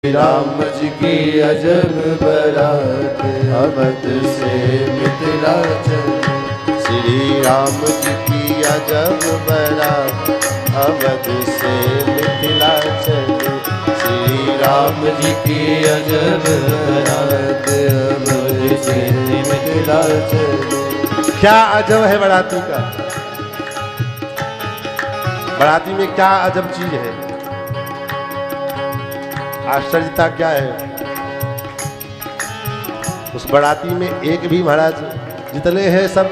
राम जी की अजब बारात अवध से मिथिला चली। श्री राम जी की अजब बारात अवध से मिथिला चली। श्री राम जी की अजब बारात अवध से मिथिला चली। क्या अजब है बाराती का? बाराती में क्या अजब चीज है? आश्चर्यता क्या है? उस बाराती में एक भी महाराज जितने हैं सब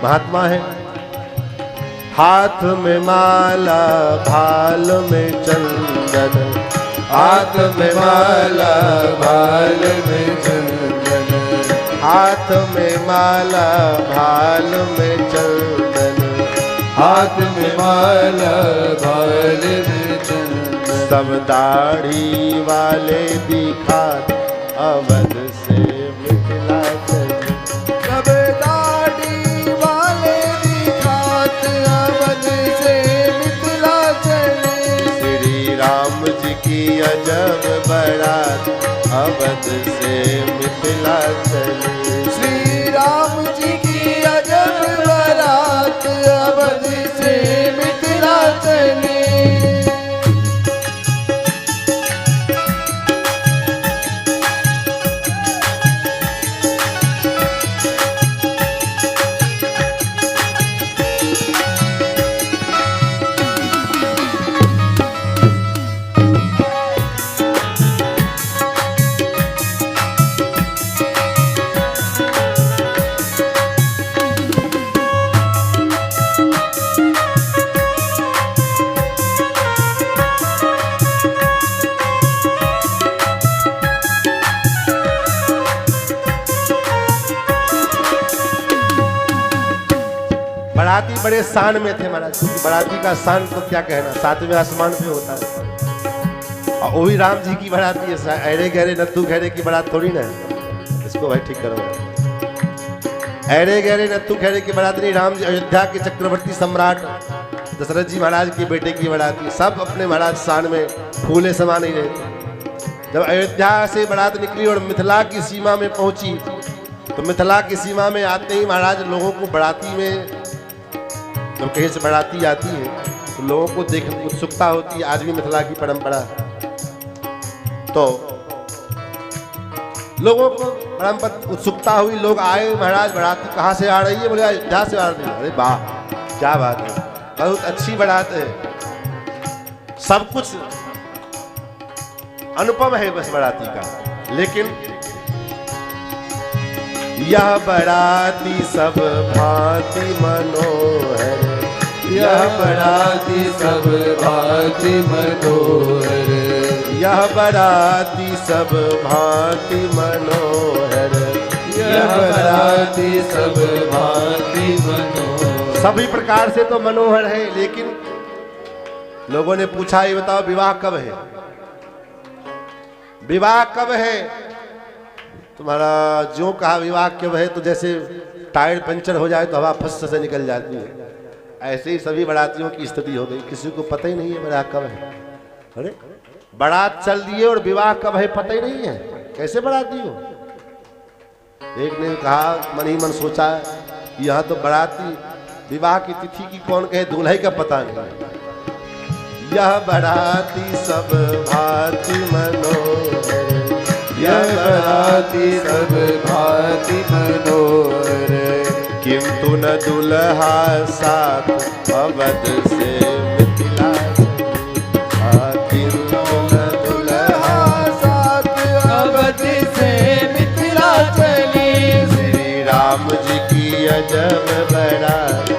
महात्मा हैं। हाथ में माला भाल में चंदन, हाथ में माला भाल में चंदन, हाथ में माला भाल में चंदन, हाथ में माला भाल में चंदन। सब दाढ़ी वाले दिखात अवध से मिथिला चली। सब दाढ़ी वाले दिखात अवध से मिथिला चली। श्री राम जी की अजब बारात अवध से मिथिला चली। श्री राम जी की अजब बारात अवध से मिथिला चली। बाराती बड़े शान में थे महाराज, क्योंकि बाराती का शान तो क्या कहना, सातवें आसमान पे होता है। और वही राम जी की बाराती है। अरे गहरे नत्थू गहरे की बारात थोड़ी ना है। इसको भाई ठीक करो। अरे गहरे नत्थू गहरे की बारात नहीं, राम जी अयोध्या के चक्रवर्ती सम्राट दशरथ जी महाराज के बेटे की बाराती। सब अपने महाराज शान में फूले समा नहीं रहे। जब अयोध्या से बारात निकली और मिथिला की सीमा में पहुंची, तो मिथिला की सीमा में आते ही महाराज लोगों को बाराती में, जब कहीं से बाराती आती है तो लोगों को देखने उत्सुकता होती है। आज भी मिथिला की परंपरा, तो लोगों को बड़ा उत्सुकता हुई। लोग आए, महाराज बाराती कहाँ से आ रही है? बोले अयोध्या से आ रही है। अरे वाह, क्या बात है, बहुत अच्छी बारात है। सब कुछ अनुपम है बस बाराती का। लेकिन यह बाराती सब भांति मनोहर, यह बाराती सब भांति मनोहर, यह बाराती सब भांति मनोहर, यह बाराती सब भांति मनोहर। सभी प्रकार से तो मनोहर है। लेकिन लोगों ने पूछा, ये बताओ विवाह कब है? विवाह कब है? तुम्हारा जो कहा विवाह कब है, तो जैसे टायर पंचर हो जाए तो हवा फस से निकल जाती है, ऐसे ही सभी बारातियों की स्थिति हो गई। किसी को पता ही नहीं है विवाह कब है। अरे बारात चल दिए और विवाह कब है पता ही नहीं है, कैसे बाराती हो? एक ने कहा, मन ही मन सोचा, यह तो बाराती विवाह की तिथि की कौन कहे, दूल्हे का पता नहीं। यह बाराती सब भांति मनोहर, यह बाराती सब भांति मनोहर, किंतु न दुल्हा साथ अवध से मिथिला चली। किंतु न दुल्हा साथ अवध से मिथिला चली। श्री राम जी की अजब बारात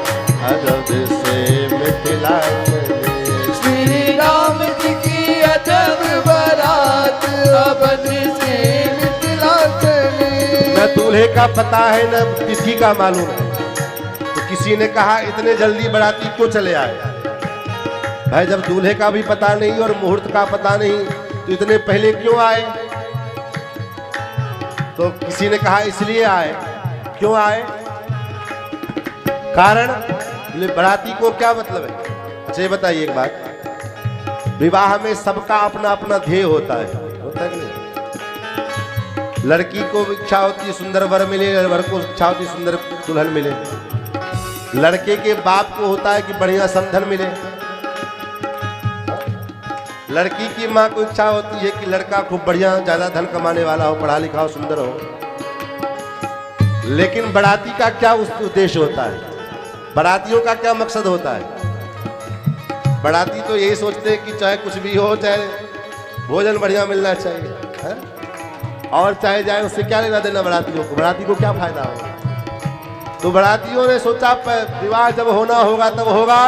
अवध से मिथिला चली। श्री राम जी की अजब बारात अवध से मिथिला चली। न दूल्हे का पता है न तिथि का मालूम है। तो किसी ने कहा, इतने जल्दी बाराती क्यों चले आए? भाई जब दूल्हे का भी पता नहीं और मुहूर्त का पता नहीं, तो इतने पहले क्यों आए? तो किसी ने कहा, इसलिए आए। क्यों आए? कारण बाराती को क्या मतलब है? अच्छा ये बताइए एक बात, विवाह में सबका अपना अपना ध्येय होता है कि नहीं? लड़की को इच्छा होती है सुंदर वर मिले, वर को इच्छा होती है सुंदर दुल्हन मिले। लड़के के बाप को होता है कि बढ़िया समधन मिले। लड़की की माँ को इच्छा होती है कि लड़का खूब बढ़िया ज्यादा धन कमाने वाला हो, पढ़ा लिखा हो, सुंदर हो। लेकिन बाराती का क्या उद्देश्य होता है? बारातियों का क्या मकसद होता है? बाराती तो यही सोचते हैं कि चाहे कुछ भी हो, चाहे भोजन बढ़िया मिलना चाहिए है? और चाहे जाए, उससे क्या लेना देना बारातियों को? बाराती को क्या फायदा होगा? तो बारातियों ने सोचा विवाह जब होना होगा तब होगा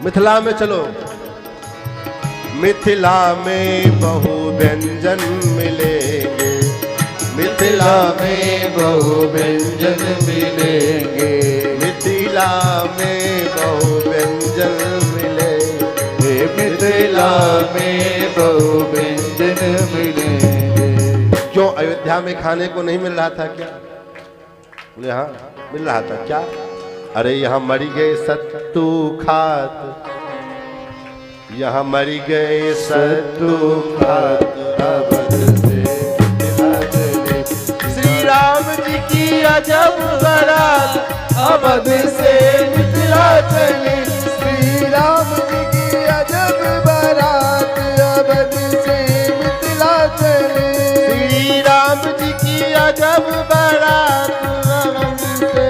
मिथिला में। चलो मिथिला में बहु व्यंजन मिलेंगे, मिथिला में बहु व्यंजन मिलेंगे, मिथिला में बहु व्यंजन मिलेंगे, मिथिला में बहु व्यंजन मिलेंगे। क्यों अयोध्या में खाने को नहीं मिल रहा था क्या? बोले हाँ मिल रहा था। क्या? अरे यहाँ मरी गए सत्तू खात, यहाँ मरी गए सत्तू खात, अवध से श्री राम जी की अजब बारात, अवध से मिथिला चली। श्री राम जी की अजब बारात, अवध से मिथिला चली। श्री राम जी की अजब बारात, अवध से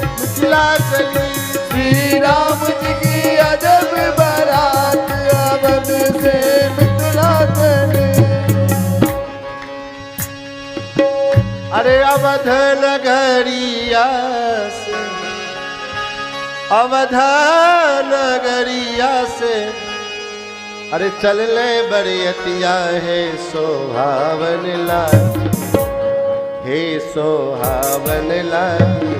मिथिला चली। श्री राम जी की अजब बारात, अवध से मिथिला चली। अरे अवध नगरिया से, अवध नगरिया से, अरे चलने बरियतिया है सोहावन लागी, हे सोहावन लागी।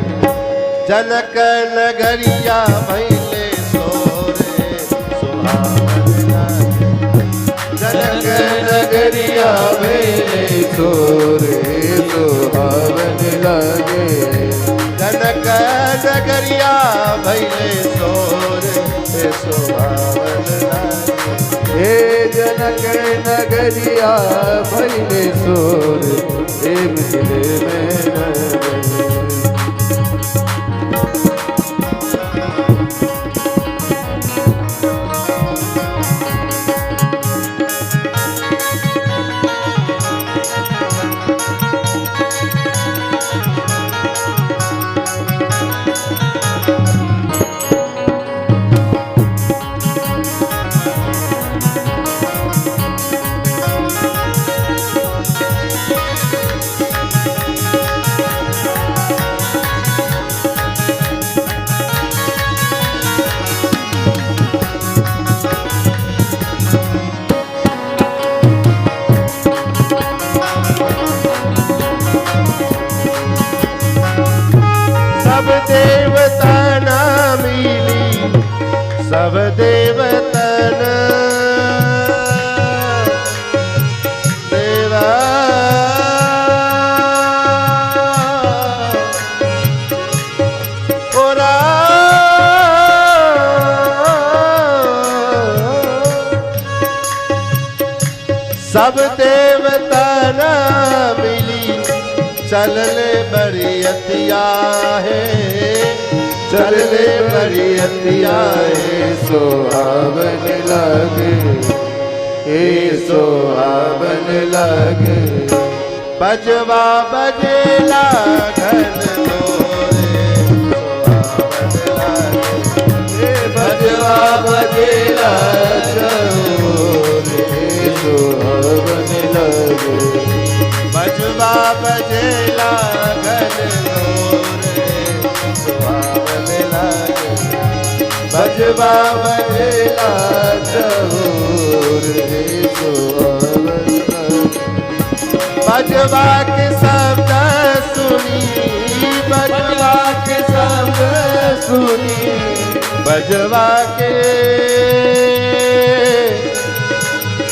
जनक नगरिया भैले सोरे सोहावन लागी, जनक नगरिया भैले सोरे सोहावन लागे। जनक नगरिया भैले सोरे सोहावन लागे। हे जनक नगरिया भैले सोरे, हे मिथिले में नगरी। देवता ना मिली, सब देवता ना देवा। ओरा सब देवता ना मिली, चलले बरियतिया है, चलले बरियतिया है, सोहावन लागे, हे सोहावन लागे। बजवा बजेला घन मोरे, सोहावन लागे। बजवा बजेला चोरे, सोहावन लागे। बजवा बजेला घन मोरे, सुहावन लागे। बजवा बजेला चोरे, सुहावन लागे। बजवा के शब्द सुनी, बजवा के शब्द सुनी, बजवा के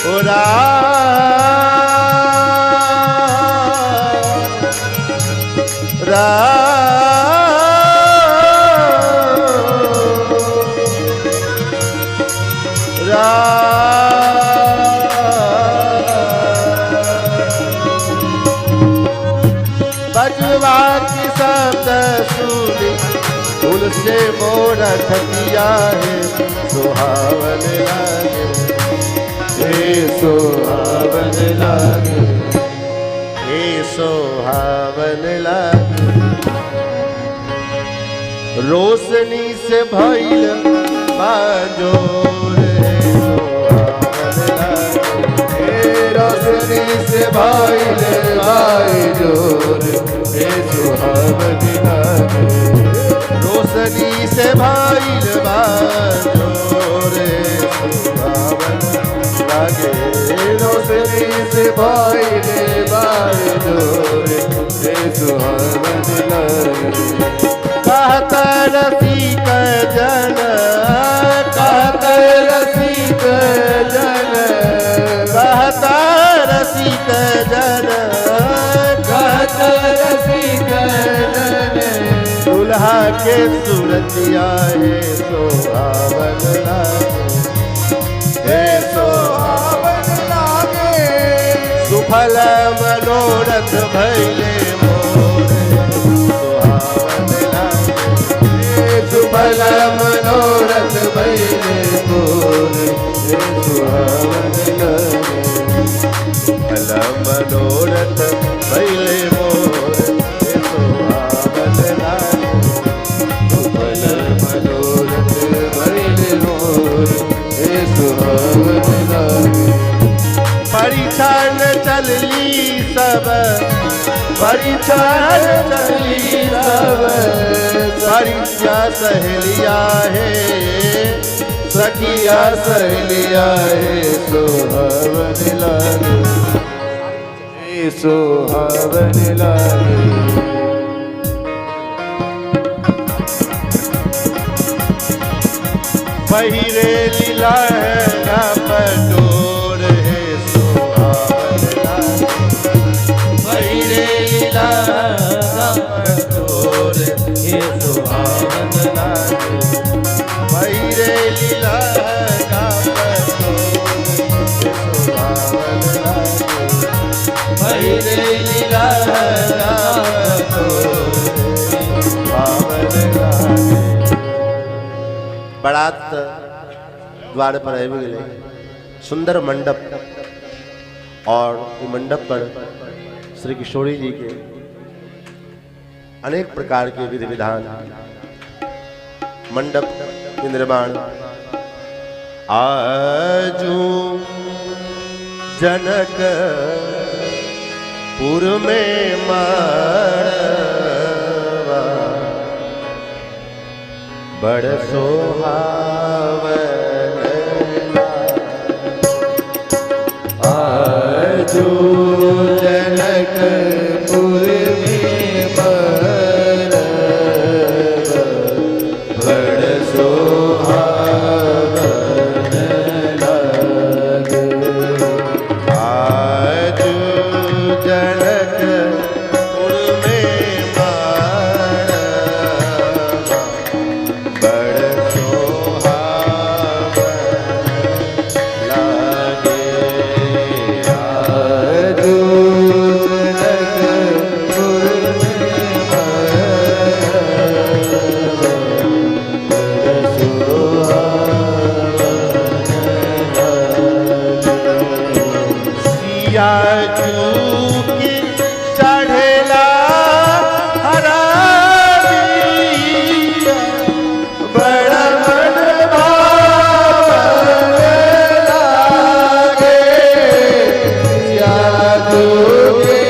उड़ा रा सूली फूल से मोरा छतिया है सुहावन लागे हे सुहावन लागे हे सुहावन लागे रोशनी से भइल बाजोर है सुहावन लागे हे रोशनी से भइल बाजोर हे सुहावन लागे रोशनी से भइल बाजोर है सुहावन लागे रोशनी से भइल बाजोर हे सुहावन लागे कहता रसिक जन कहता रसिक जन कहता रसिक जन कहता रसिक जन दुल्हा के सूरतिया है सुहावन लागे हे सुहावन लागे सुफल मनोरथ भैले मोर सुहावन लागे सुफल मनोरथ भैले मोर हे सुहावन लागे सुफल मनोरथ भैले मोर हे सुहावन लागे सुफल मनोरथ भैले मोर हे सुहावन लागे परीक्षा न चलली सब परीक्षा चली सब परीक्षा सहेलिया है सखिया सहेलिया हे सुहावन लागे हे सुहावन लागे पहिरे लीला है पटोर है सुहावन लागे पहिरे लीला पटोर हे सुहावन लागे पहिरे लीला पटोर है सुहावन लागे पहिरे लीला पटोर सुहावन लागे बारात द्वार पर आबि गेलै सुंदर मंडप और ई मंडप पर श्री किशोरी जी के अनेक प्रकार के विधि विधान मंडप के निर्माण आजू जनकपुर में मारवा बड़ सोहावन आजू जनकपुर में मरवा बड़ सोहावन लागे आजू जनकपुर में मारवा बड़ सोहावन लागे आजू जनकपुर में सिया की चढ़ेला हरा दिया, बड़ा मन भावन लागे यादू के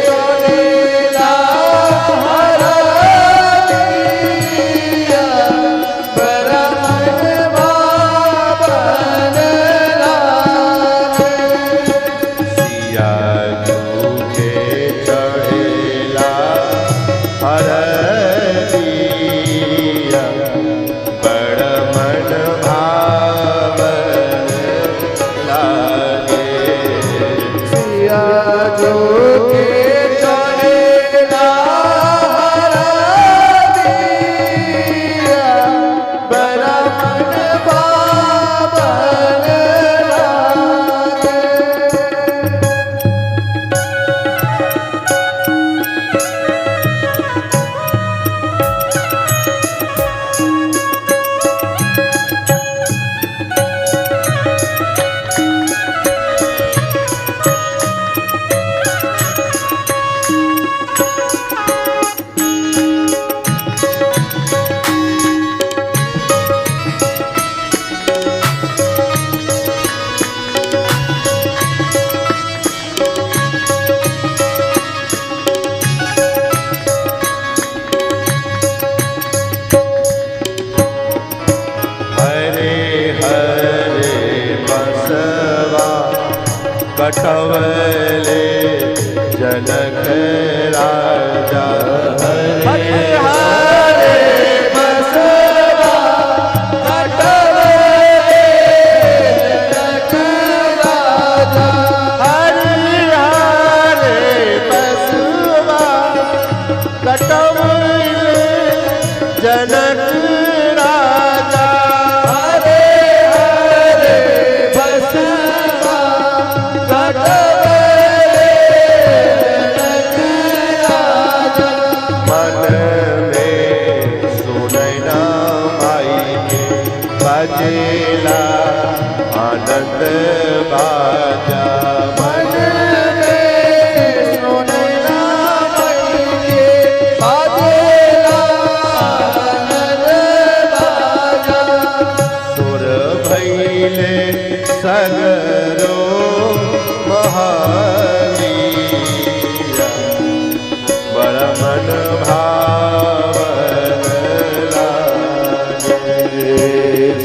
चलेला हरा दिया बड़ा मन भावन लागे सिया के चढ़ेला हरदिया, बड़ मन भावन लागे। यादू के चलेला हरा दिया बड़ा मन भावन लागे पावले जनक राजा हरे हरे बसवा कटवे जनक राजा हरि हरे बसवा कटवले जनक राजा हरे हरे बसवा कटवे जनक राजा मन में सुनैना माई के बजेला आनंद बाजा मन में सुनैना मई के बाजेला आनंद बाजा सुर भैले सगरो महावीरा बड़ मन भावन लागे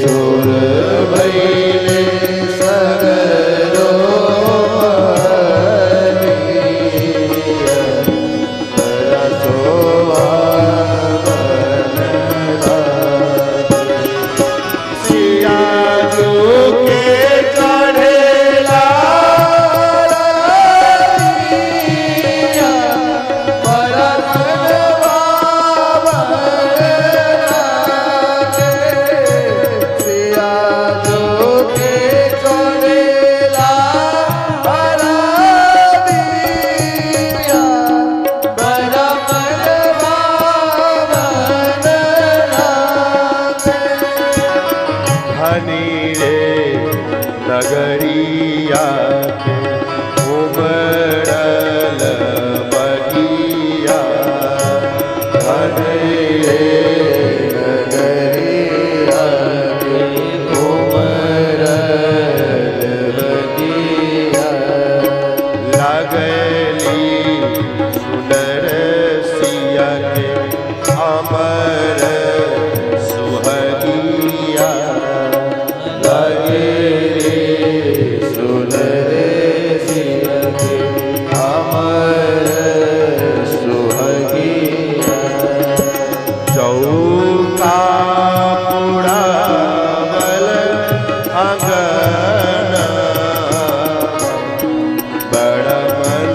सुर भैले सगरो महलिया बड़ा शोभावन लागे। सिया जो के चढ़ेला राधिया बड़ा मन भावन लागे। सिया जो के चढ़ेला राधिया बड़ा मन भावन लागे। हनी रे नगरिया के उमड़ल बगिया हनी रे नगरिया के उमड़ल बगिया लगली सुनर सिया के अमर सुहगिया लगे रे सुनरे सिया के अमर सुहगिया चौका पुरावल अंगन बड़ मन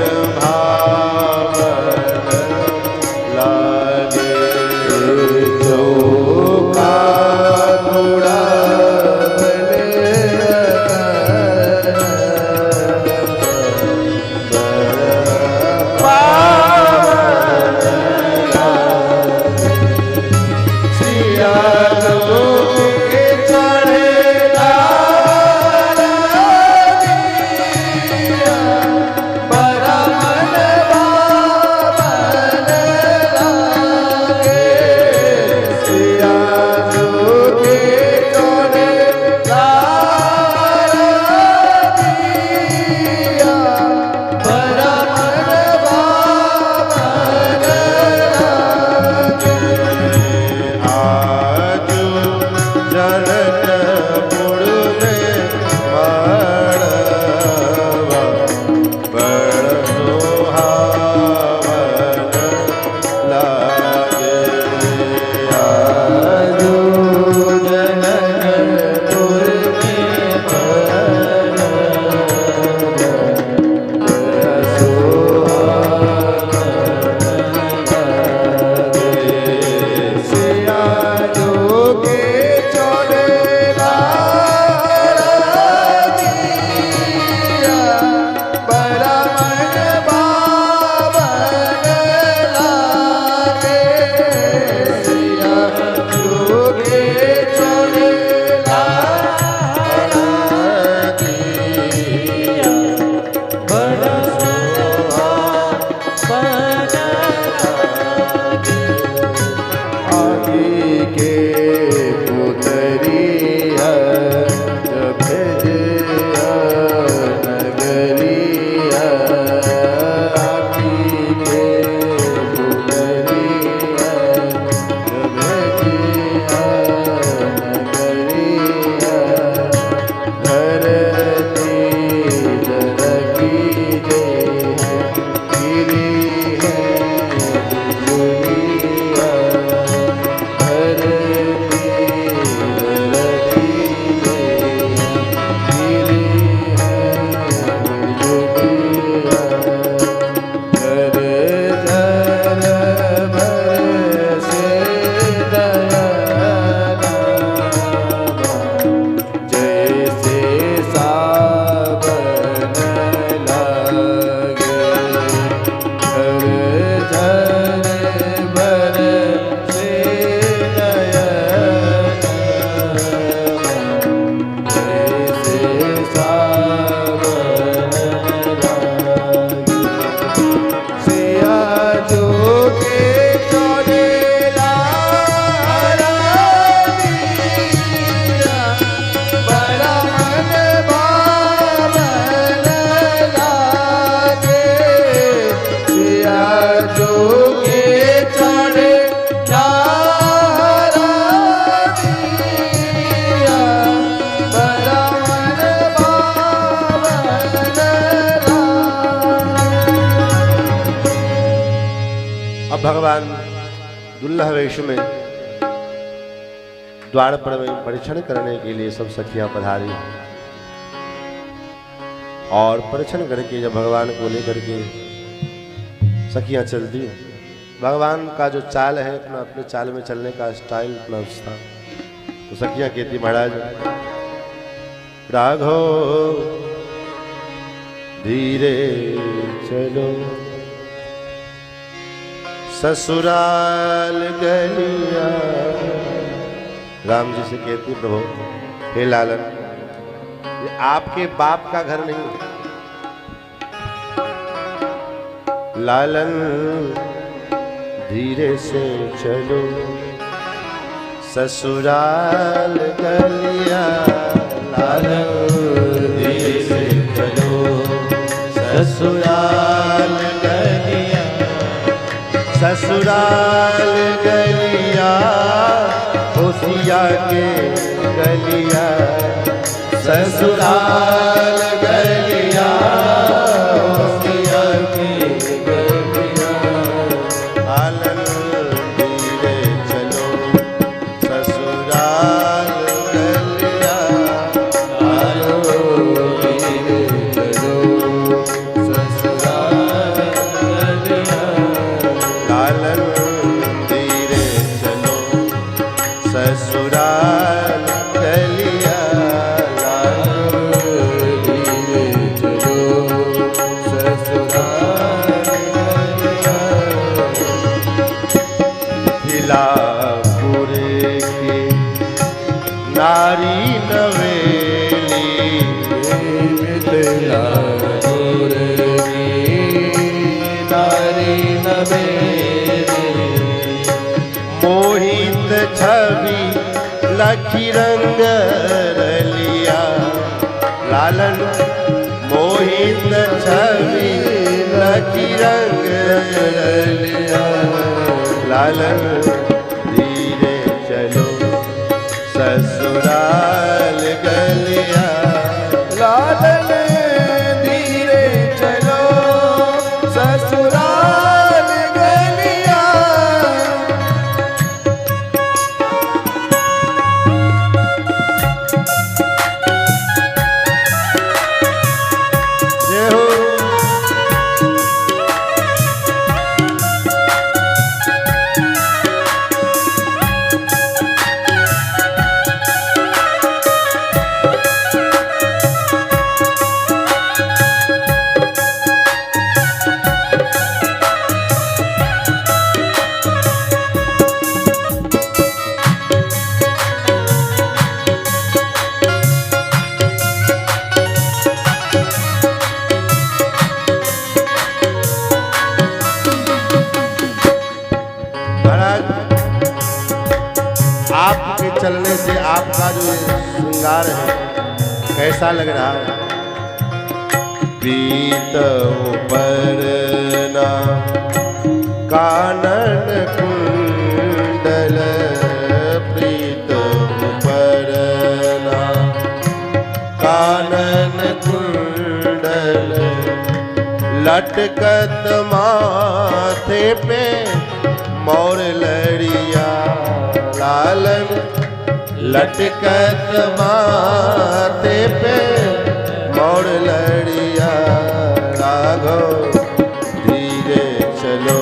भगवान दुल्लह वेश में द्वार पर में परीक्षण करने के लिए सब सखियां पधारी और परीक्षण करके जब भगवान को लेकर के सखियां चलती, भगवान का जो चाल है अपना अपने चाल में चलने का स्टाइल अपना था, तो सखियां कहती महाराज राघव धीरे चलो ससुराल गलिया। राम जी से कहती प्रभु हे लालन, ये आपके बाप का घर नहीं, लालन धीरे से चलो ससुराल गलिया। लालन धीरे से चलो ससुराल गलिया, ससुराल गलिया होशिया के गलिया, ससुराल गलिया होशिया के गलिया। आलन धीरे चलो ससुराल गलिया, आलन धीरे चलो ससुराल गलिया, आलन धीरे चलो ससुराल गलिया, नारी नवेली मिथिलापुर की नारी नवेली, मोहित छवि लखी रंग रलिया। लालन मोहित छवि लखी रंग रलिया, लालन धीरे चलो ससुराल गलिया, लालन धीरे चलो ससुराल गलिया। जय हो आपके चलने से आपका जो श्रृंगार है कैसा लग रहा है? पीत उपरना कानन कुंडल, प्रीत उपरना कानन कुंडल, लटकत माथे पे मोर लड़िया। लालन लटकत माथे पे मोर लड़िया, राघव धीरे चलो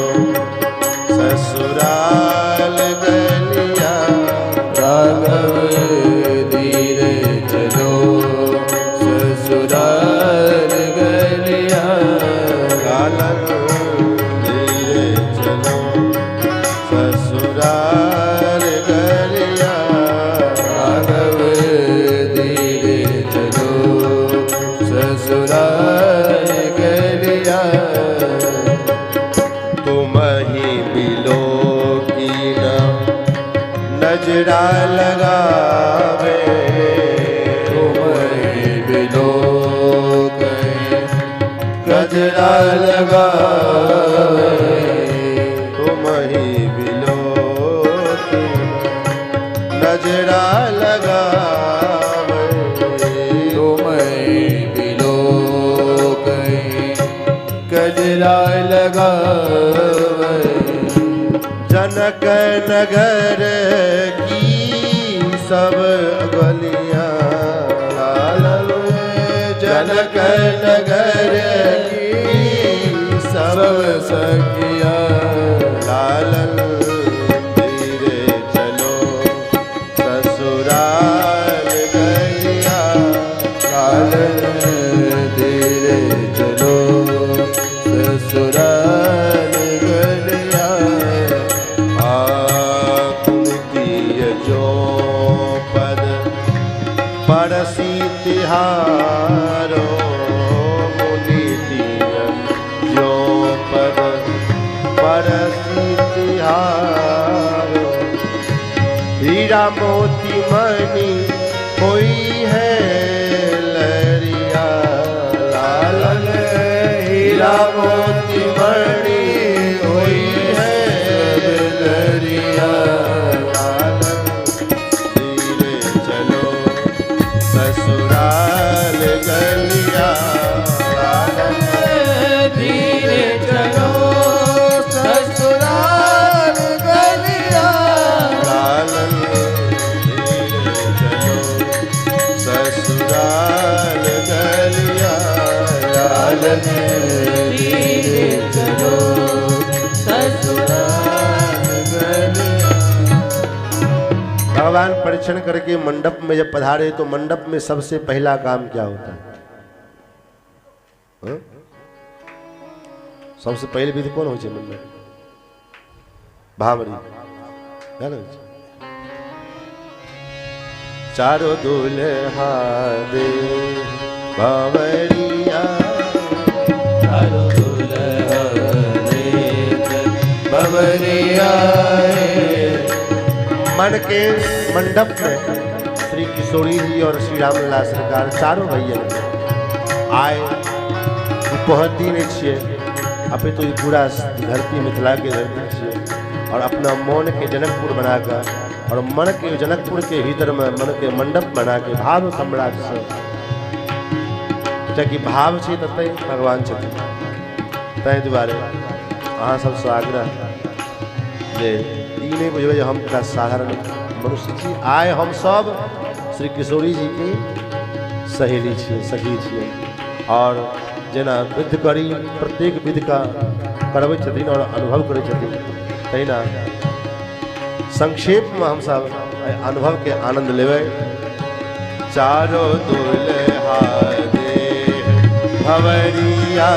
ससुराल गलिया, राघव धीरे चलो ससुराल गलिया, लालन धीरे चलो ससुराल गलिया, राघव धीरे चलो ससुराल गलिया। तुम ही मिलो की न नजरा लगावे, तुम ही मिलो कहीं नजरा लगावे, तुम ही मिलो की नजरा लगावे, तुम ही मिलो कहीं गजरा लगावे। जनक नगर की सब गलियां लालन, जनक नगर की सब सखियां लालन, धीरे चलो ससुराल गलियां लालन, धीरे चलो ससुराल गलियां, कुमतीय जो पद परसी तिहारो, मुनितीय जो पद परसी तिहारो, हीरा मोती मणि कोई है लहरिया लालन, हीरा मोती मणि कोई है लहरिया लालन, धीरे चलो ससुराल गलिया लालन, धीरे चलो ससुराल गलियां लालन, धीरे चलो ससुराल गलिया लालन, धीरे चलो ससुराल गलियां। भगवान परीक्षण करके मंडप में जब पधारे तो मंडप में सबसे पहला काम क्या होता है? हाँ? सबसे पहले विधि कौन हो मंडप? भामरी क्या लगे? चारों दूल्हा दे भावरिया, चारों दुल्हा देख बबरिया, मन के मंडप में श्री किशोरी जी और श्री रामलाल सरकार चारों भैया आए। पहुँचती नहीं छे अभी तो पूरा धरती मिथिला के धरती छे और अपना मन के जनकपुर बनाकर और मन के जनकपुर के भीतर में मन के मंडप बना के भाव सम्राट से कि भाव छे ततै भगवान छथिन। ताहि दुआरे अहाँ सबसे आग्रह जे ई नहीं बुझबे जे हम का साधारण मनुष्य छी। आए हम सब श्री किशोरी जी की सहेली छियै, सखी छियै और जेना विध करी प्रत्येक विध का करबै छथिन और अनुभव करै छथिन तहिना संक्षेप में हम सब अनुभव के आनंद लेबै। चारों दुल्हा दे भवरिया,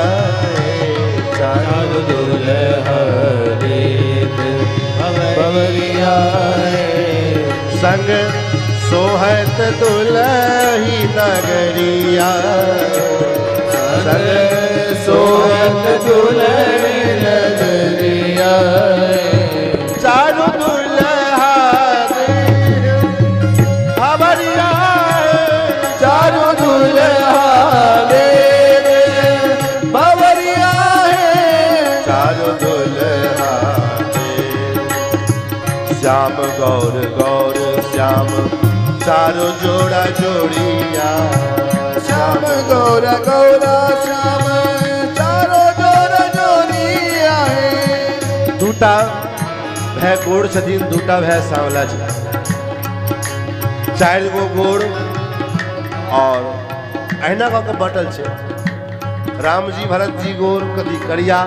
चारों दुल्हा देख बबरिया, संग सोहत दुल्ही नगरिया, संग सोहत दुल्ही नगरिया, चारों दुल्हा दे भवरिया, चारों दुल्हा देख बबरिया चारों दुल्हा दे श्याम गौर गौर श्याम, चारों जोड़ा जोड़िया, श्याम गौरा गौरा श्याम, चारों जोड़ा जोड़िया दूटा भै गोड़ छथिन, दूटा भै सांवला छथिन, 4 गो गोड़ और अहिना कऽ के बटल छै। राम जी भरत जी गोर कदी करिया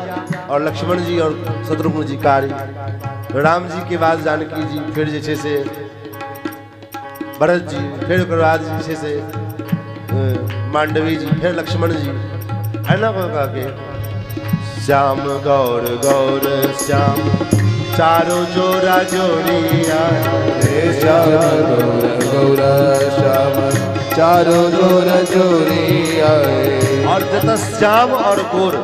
और लक्ष्मण जी और शत्रुघ्न जी कारी। राम जी के बाद जानकी जी, फिर जे छै से भरत जी, फिर ओकर बाद जे छै से मांडवी जी, फिर लक्ष्मण जी। अहिना कऽ के श्याम गौर गौर श्याम, चारों जोड़ा जोड़िया, श्याम गौरा गौरा श्याम, चारों जोड़ा जोड़िया और जतऽ श्याम और गोर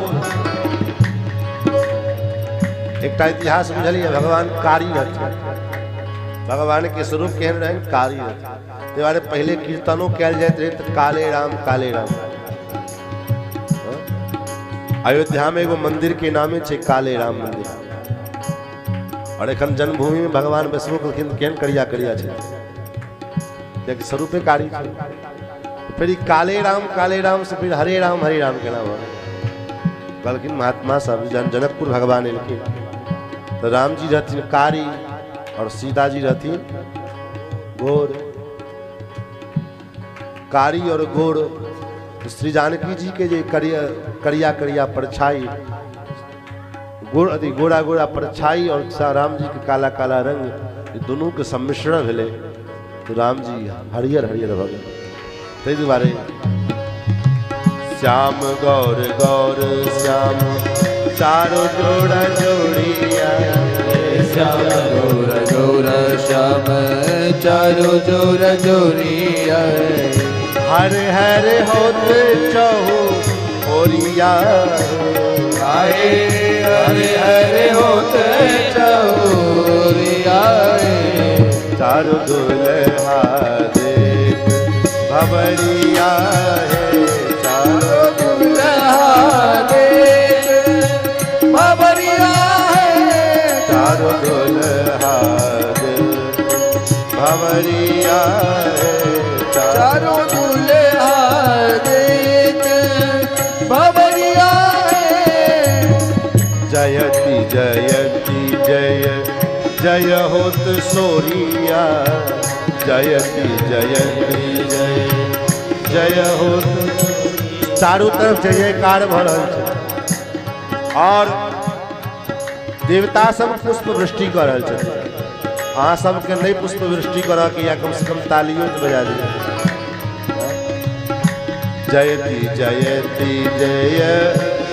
एकटा इतिहास बुझलिए। भगवान कारी रहथिन, भगवान के स्वरूप केहन रहे? कारी रहथिन। ताहि दुआरे पहले कीर्तनो कयल जाइत रहे तऽ काले राम काले राम। अयोध्या में एगो मंदिर के नामे छै काले राम मंदिर और एखन जन्मभूमि में भगवान बैसबो केलखिन केहन करिया करिया छै, कियाकि स्वरूपे कारी छै। फिर काले राम से फिर हरे राम के नाम कहलखिन महात्मा सब जनकपुर भगवान एलखिन तो राम जी रहती कारी और सीता जी रहती गोर। कारी और गोर श्री जानकी जी के जो करिया करिया करिया परछाई, गोरा गोरा परछाई और राम जी के काला काला रंग, ये दोनों के सम्मिश्रण भेले तो राम जी हरियर हरियर भ गए। ताहि दुआरे श्याम गौर गौर श्याम चारो जोड़ा जोड़िया, श्याम गौर गौर श्याम चारो जोड़ा जोड़िया। हर हर होते चहु ओरिया, आए हरे हरे होते चौरिया। चारो दुल्हा देख भवरिया है, चारो दुल्हा देख भवरिया है। चारो दुल्हा देख भवरिया है, चारो दुल्हा देख भवरिया है। जयति जयति जय जय होत सोरिया, जयति जयति जय जय होत। चारों तरफ जय जयकार भ रहल छै और देवता सब पुष्प वृष्टि कर रहल छथिन। अहाँ सबके नहीं पुष्प वृष्टि करऽ के या कम से कम तालियों बजा दियौ। जयति जयति जय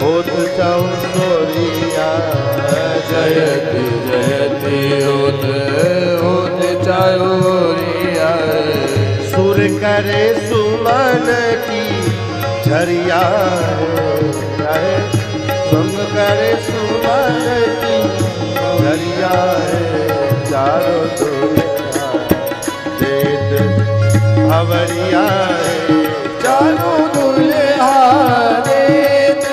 होत चौसोरिया, जयति जयति होत होत चौरिया। सुर करे सुमन की झरिया है, सुन करे सुमन की झरिया है। चारों दुल्हा देत भवरिया है, चारों दुल्हा देत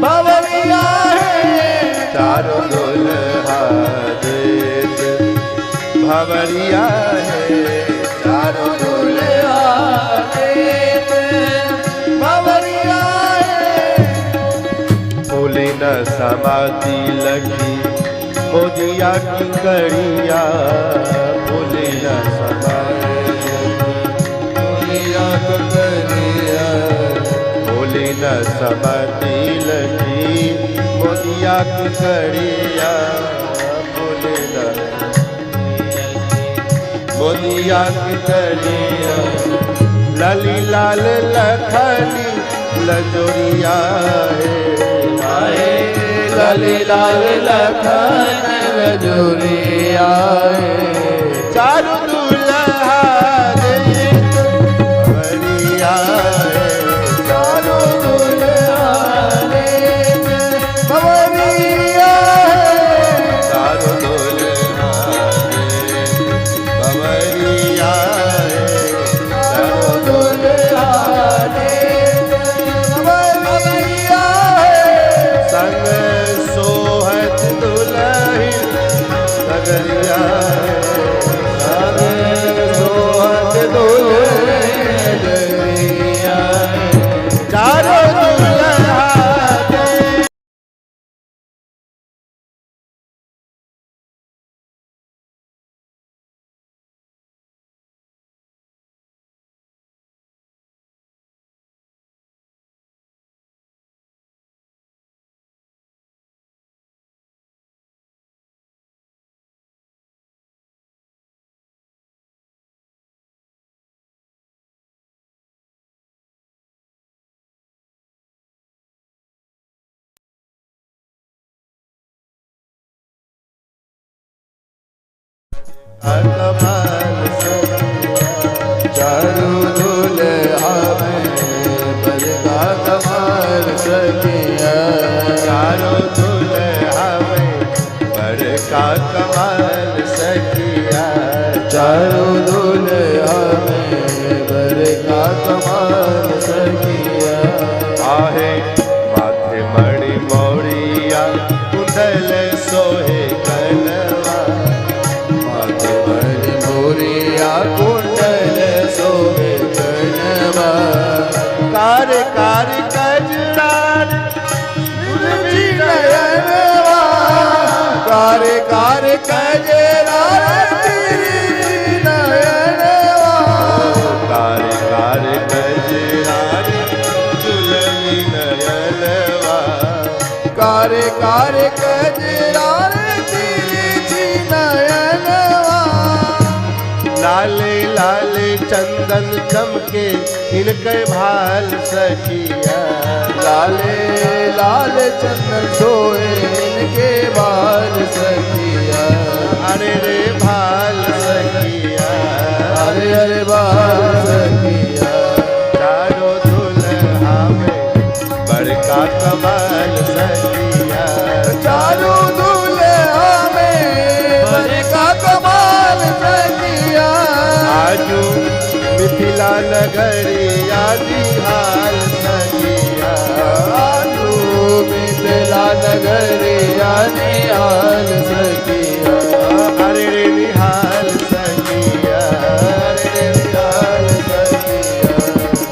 भवरिया है। चारों दुल्हा देत भवरिया है, चारों दुल्हा देत भवरिया है। फूली न समाती लगी मोदिया की कड़िया, फूली न समाती दुनिया को करिया। फूली न समाती लगी मोदिया की कड़िया, फूली न मोदिया की कड़िया। लली लाल लखनी लजोरिया है, आए लली लाल लखन लजोरिया है। चारों दुल्हा देत भवरिया है, चारों दुल्हा देत भवरिया है। चारों दुल्हा देत भवरिया है, चारों दुल्हा देत भवरिया है। संग सोहत दुल्ही नगरिया है, सोहत दुल्हनिया है। चारों दुल्हा देत। कमाल चारों दुल्हा में बरका कमाल सकिया। चारों दुल्हा में बड़का कमाल सकिया, चारों दुल्हा में बरका कमाल सकिया। आहे माथे मणि मौरिया कुंडल सोहे कनवा, माथे मणि मोरिया कुंडल सोहे कनवा। कार कार कजरान नयनवा कार कजरा तेरी नयनवा कार कार कजरारी दुलमी नयनवा कार कार कजरा तेरी नयनवा लाले लाले चंदन चमके इनके भाल सखिया लाले लाल चंदन सोए इनके बाल सखिया अरे रे भाल सखिया अरे अरे बाल सखिया चारों दुल्हा में बड़का कमाल सखिया चारों दूल्हा में बड़का कमाल सखिया आजू मिथिला नगरिया हाल सखिया आलू मिथिला नगरिया निहाल सखिया अरे रे निहाल सखिया अरे रे निहाल सखिया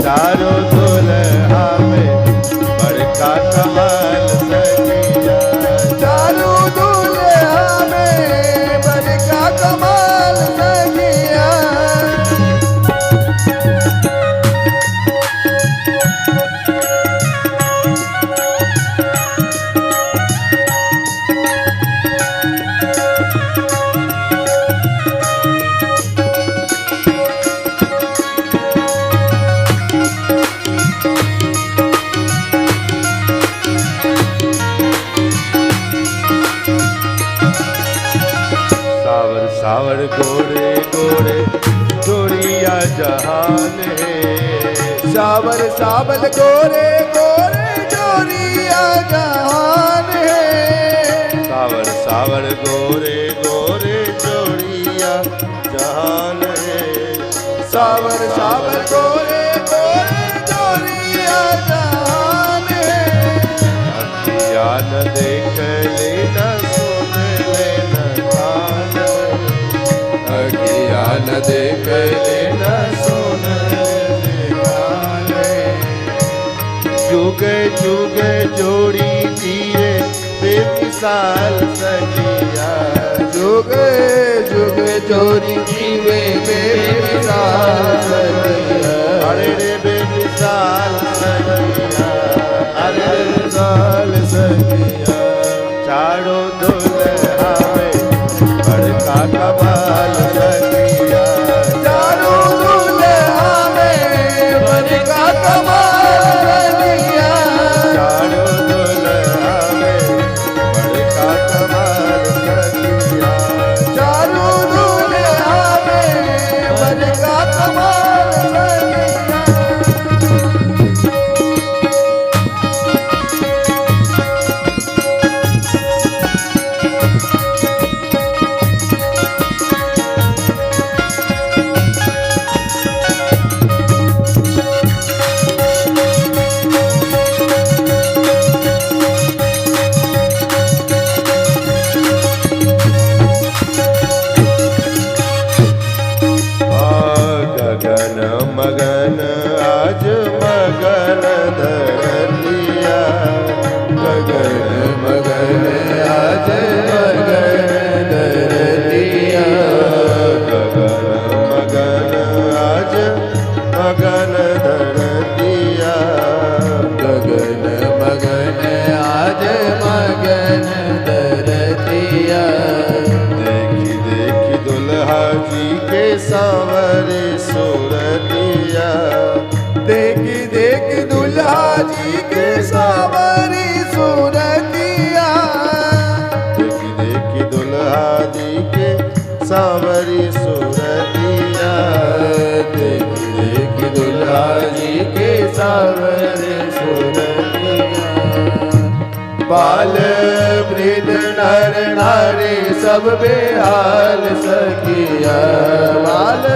चारों दुल्हा में बड़का कमाल सखिया चारों दूल्हा में बड़का कमाल सखिया सावर सावर गोरे गोरे गोरिया जहान है सावर सावल गोरे गोरे जोरिया जहान है सावर सावर गोरे गोरे जोड़िया जहान है सावर सावल गोरे गोरे जोरिया जहान है अखिया न देख लेना सुन लेना कान अखिया न देख लेना सुन कान जुग जुग जोड़ी जीरे बेमिसाल सखिया जुग जुग जोरी जीवे बेमिसाल सखिया अरे रे बेमिसाल सखिया अरे बेमिसाल सखिया चारों दुल्हा में बड़का कमाल सखिया चारों दूल्हा में बड़का कमाल सखिया चारों दुल्हा में बड़का कमाल सखिया चारों दूल्हा में बड़का कमाल सखिया गगन मगन आज मगन धरतिया मगन मगन आज मगन धरतिया गगन मगन आज मगन धरतिया गगन मगन आज मगन धरतिया देखी देखी दुल्हा जी के सांवरे सूरतिया देखी देख दुल्हा जी के सावरी सूरतिया देखी देखी दुल्हा जी के सांवरी सूरतिया देखी देख दुल्हा जी के सावरी सूरतिया बाल वृद्ध नर नारी सब बेहाल सखिया बाल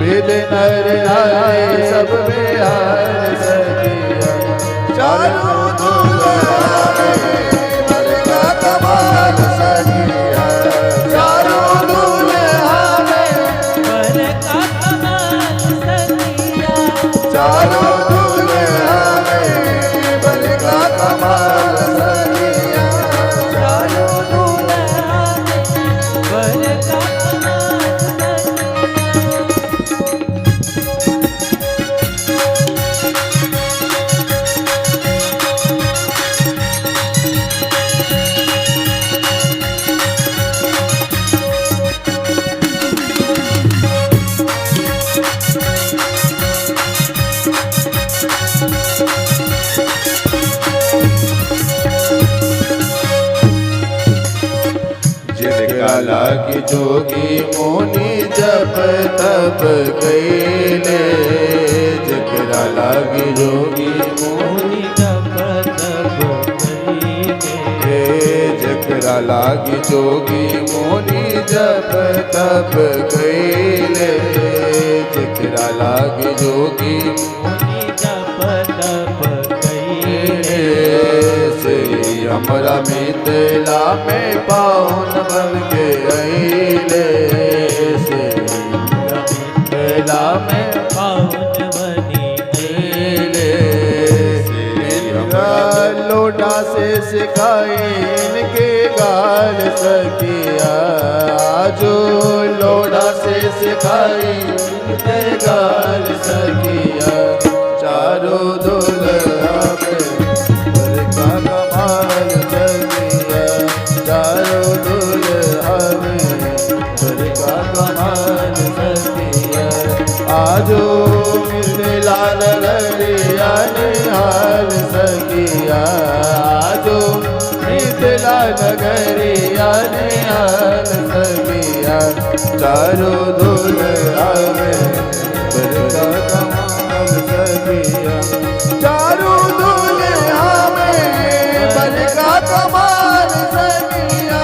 वृद्ध नर नारी सब बेहाल सखिया चारों दूल्हा में बड़का कमाल सखिया चारों दूल्हा में बड़का कमाल सखिया चारों दूल्हा में बड़का कमाल सखिया चारों दूल्हा जकरा लागी जोगी मोनी जप तप कैले जकरा लागी जोगी मोनी जप तप कैले जकरा लागी जोगी मोनी जप तप कैले जकरा लागी जोगी मोनी जप तप कैले श्री हमरा मिथिला में पावन बन के अइले श्री मिथिला में पावन बनी अइले लोटा से सिखाए इनके गाल सकिया जो लोटा से सिखाई इनके गाल सकिया चारों दुल्हा में का कमाल सकिया चारों दुल्हा में का कमाल सकिया आजो मिथिला नगरिया निहाल सकिया आजो मिथिला नगरिया निहाल सकिया चारों दुल्हा में का कमाल सकिया चारों दुल्हा में का कमाल सकिया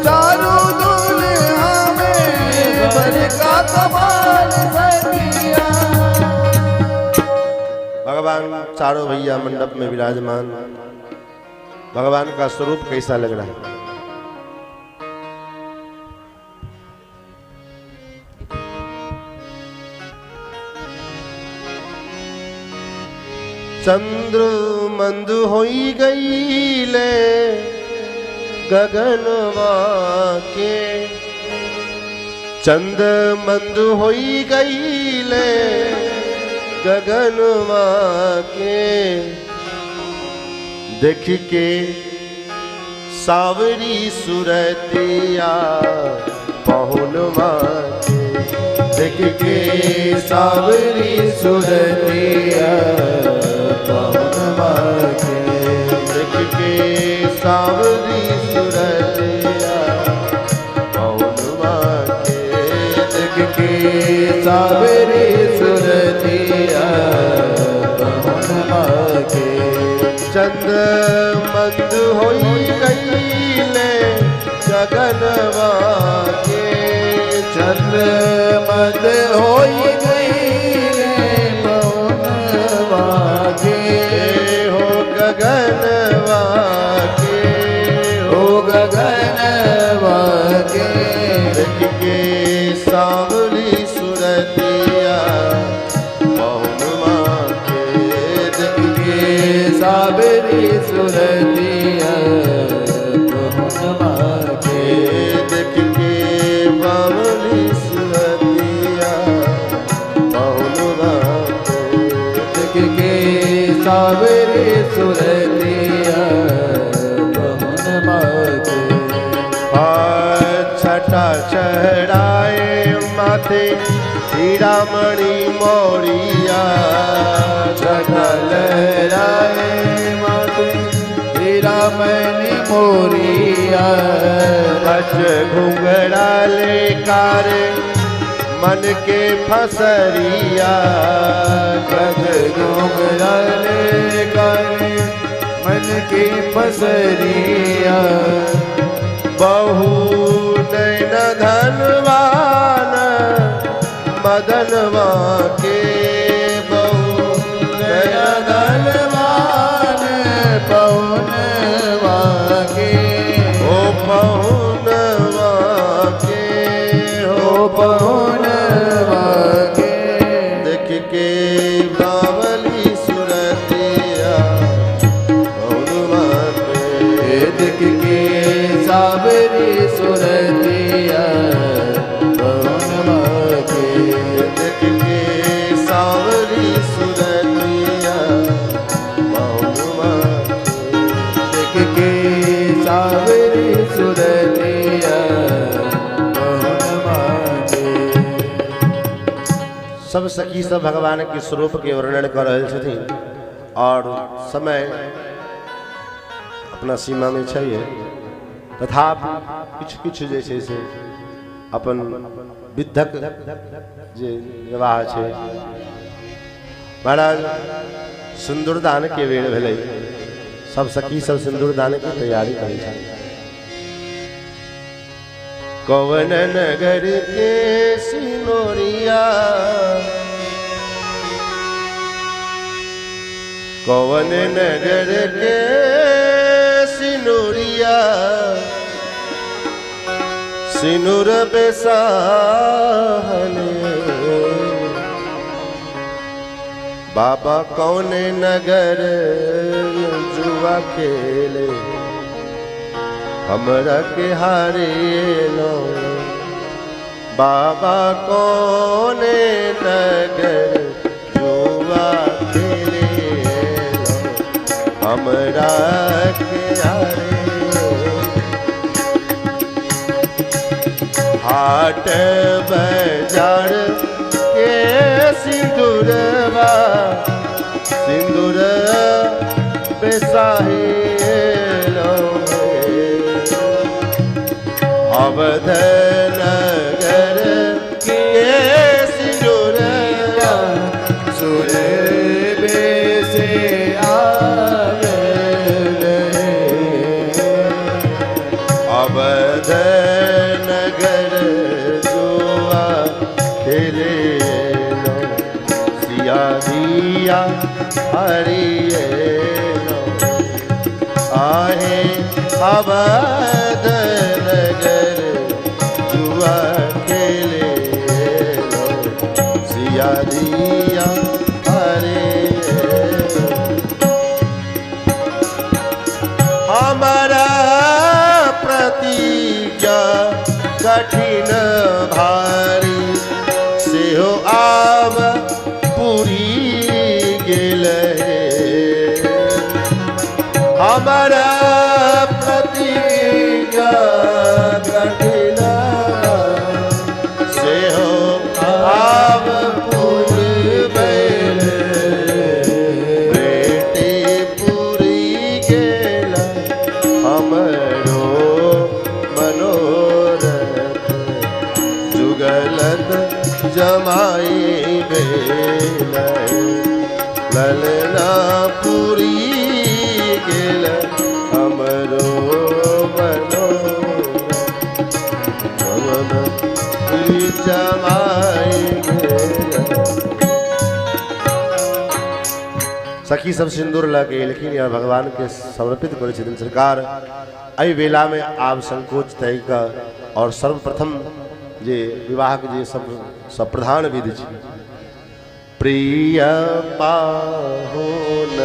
चारों दुल्हा में का कमाल सकिया। भगवान चारों भैया मंडप में विराजमान, भगवान का स्वरूप कैसा लग रहा है? चंद्र मंद होई गईले गगनवा के चंद मंद होई गईले गगनवा के देख के सावरी सुरतिया पहुनमा के देख के सावरी सुरतिया पहुनमा के देख के सावरी सुरतिया पहुनमा के देख के सावरी सुरतिया पहुनमा के चंद मंद होई गईले गगनवा के चंद्र मद होई गईले पहुनमा के हो गगनवा के हो गगनवा के देख के सावरी सुरतिया पहुनमा के देख के सावरी सुरतिया पहुनमा के देख के बावली सुरतिया पहुनमा के देख के सावरी सुरतिया पहुनमा के छटा चढ़ाए माथे हीरामणि मोरिया छटा लहराए माथे हीरामणि मोरिया बच घुंघरा ले कार मन के फसरिया कद घुंघरा ले कर मन की फसरिया बहु नैन धनवान मदनवा के बहु नैन धनवान पहुनवा के ओ पहुनवा के हो पहुनवा के देख के बावली सुरतिया पहुनवा के देख के सावरी सुरतिया पहुनवा के देख के सावरी सुरतिया पहुनवा देख के सावरी सुरतिया पहुनवा के सब सखी सब भगवान के स्वरूप के वर्णन कर रहे छथिन और समय अपना सीमा में चाहिए तथापि किछु किछु जे छै से अपन विधक जे विवाह छै महाराज सिंदूर दान के बेर भेलै सब सखी सब सिंदूर दान के तैयारी करै छै कवन नगर के सिनोरिया कवन नगर के सिनोरिया सिनुर बेसाहले बाबा कौन नगर जुआ खेले हमरा के हारे लो बाबा कौन नगर जुआ खेले हमरा के हारे हाट बाजार के सिंदूरवा सिंदूर बेसाहिलो अवध नगर के सिंदूरवा सुरे बेसे आए अवध नगर जुआ खेले लो सिया दिया हरिए लो आहे अवध नगर जुआ खेले लो सिया दिया हमारा प्रतिज्ञा कठिन भारी से हो आब पूरी गेल हमारा प्रतिज्ञा कठिन से हो आब पूरी गेल बेटी पूरी गेल हमरो मनोरथ जुगलत जमाई बेल ललना पूरी गेल हमरो मनोरथ जमाई गेल सखी सब सिंदूर लगे लेकिन यह भगवान के समर्पित करे छथिन सरकार एहि बेला में आब संकोच तय का और सर्वप्रथम जे विवाह के जे सब प्रधान विधि छै प्रिय पाहुन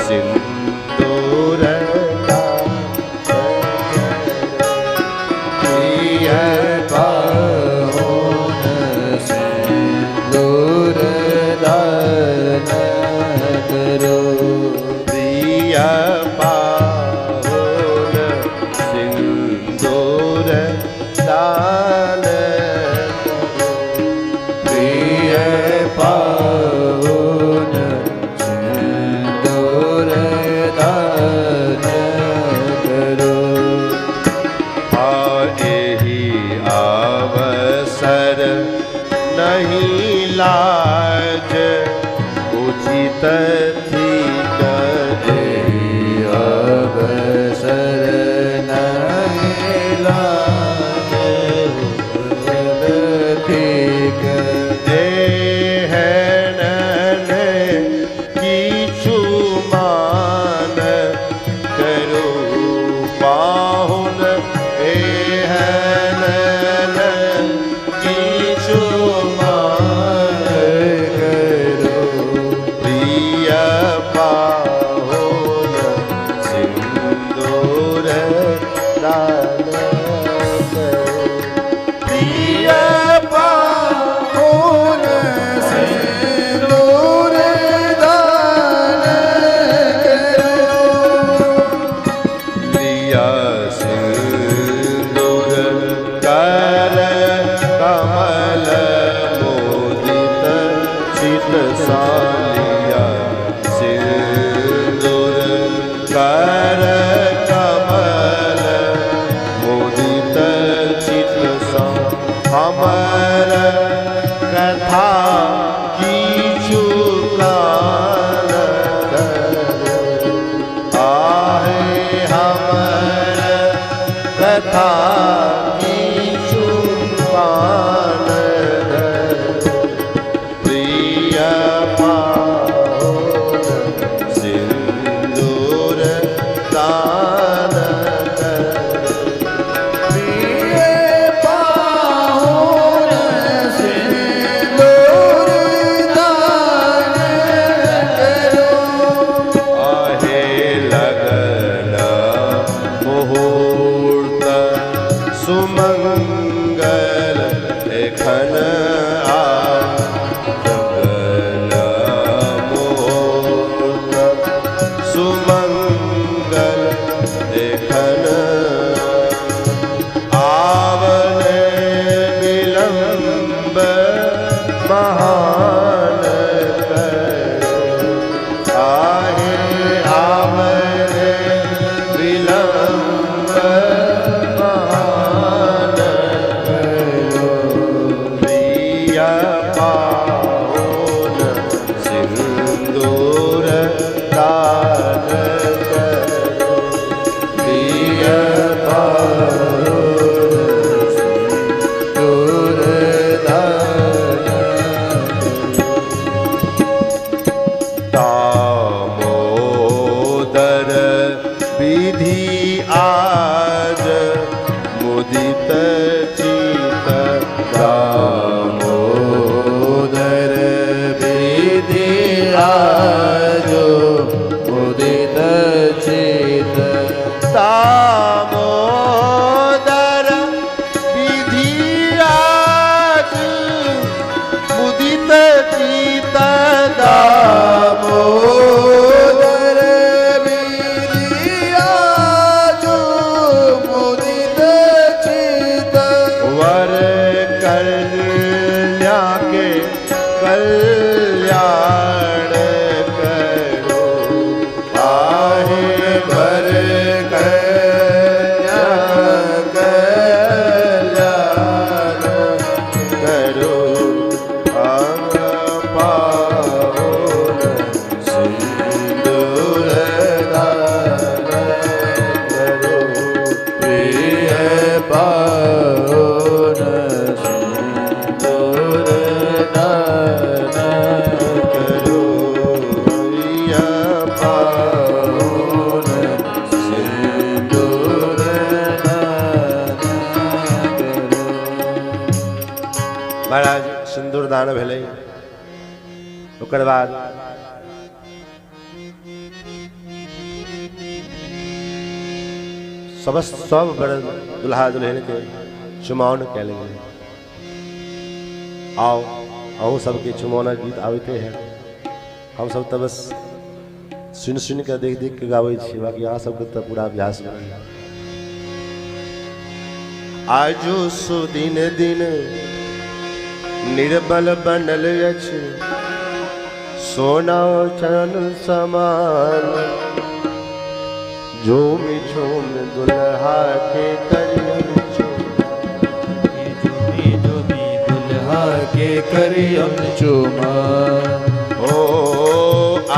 सिंदूर प्रिय पाहुन सिंदूर दान करो प्रिय पाहुन सिंदूर दान प्रिय पाहुन सिंदूर दान करो एहि अवसर नहीं लाज उचित थिक अवसर नहीं लाज ठीक देहनन किछु मान करो पाहुन एहनन किछु मान करो प्रिय पाहुन सिंदूर दान करो प्रिय पाहुन सिंदूर दान करो लिया सिंदूर कर कमल मोदित चित सालिया सिंदूर कर कमल खाकी पान प्रिय पावन सिंदूर दान प्रिय पाहुन सिंदूर दान करो। आहे लगन मुहूर्त सुमंगल एखन लगन मुहूर्त सुमंगल एखन आवने विलंब महान करो। आहे आवने विलंब महान करो। प्रिय पाहुन सिंदूर दान करो। प्रिय दामोदर विधि आज मुदित चित दामोदर विधि आजो मुदित चित। दामोदर विधि आज मुदित चित दामोदर विधि आजो मुदित चित। वर कल्याण के कल्याण करो। आहे वर कल्याण कल्याण करो। अंग पावन सिंदूर दान करो। प्रिय पाहुन सिंदूर दान करो। प्रिय पाहुन सिंदूर दान करो। महाराज सिंदूर दान भेलै। ओकर बाद सब बड़ दुल्हा दुल्हन के चुमाओन कैल गेल। आओ अहूँ सबके चुमाओना गीत आबते हैं। हम सब तो बस सुन के देख के गाबै छी, बाकी अहाँ सबके तो पूरा अभ्यास भेल। आजो सुदिन दिन निर्बल बनल अछि सोना चन समान। झूम झूम दुल्हा के करियन झूमी झूमी दुल्हा के करियम चुमा। ओ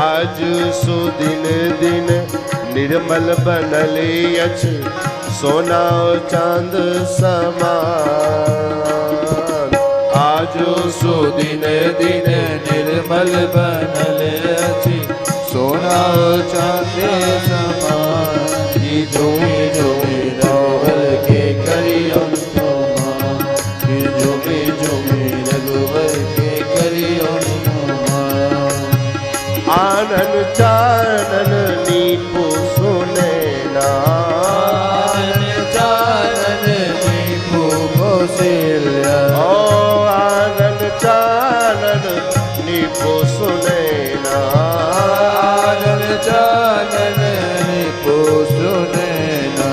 आज सुदिन दिन निर्मल बनल अछि सोना चांद समान। आजो सुदिन दिन निर्मल बनल अछि सोना चांद समान। झूमी झूमी रावल के करियम चुमा। झूमी झूमी रघुवर के करियम चुमा। आनन चानन नीपो सुनैना। चानन नीपु कौशल्या। ओ आनन चानन नीपो सुनैना। चानन नीपु सुनैना।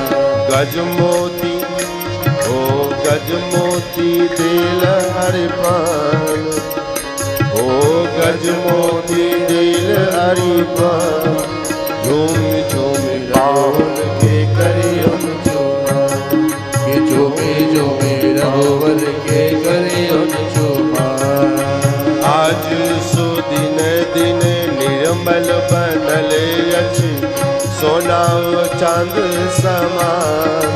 गजमोती ओ गजमोती दिल हरिपान। ओ गजमोती दिल हरिपान। झूम झूम रावण के करियम चुमा। कि झूमी झूमी रघुवर के करियम चुमा। आज सुदिन दिन निर्मल बनल अछि सोना चांद समान।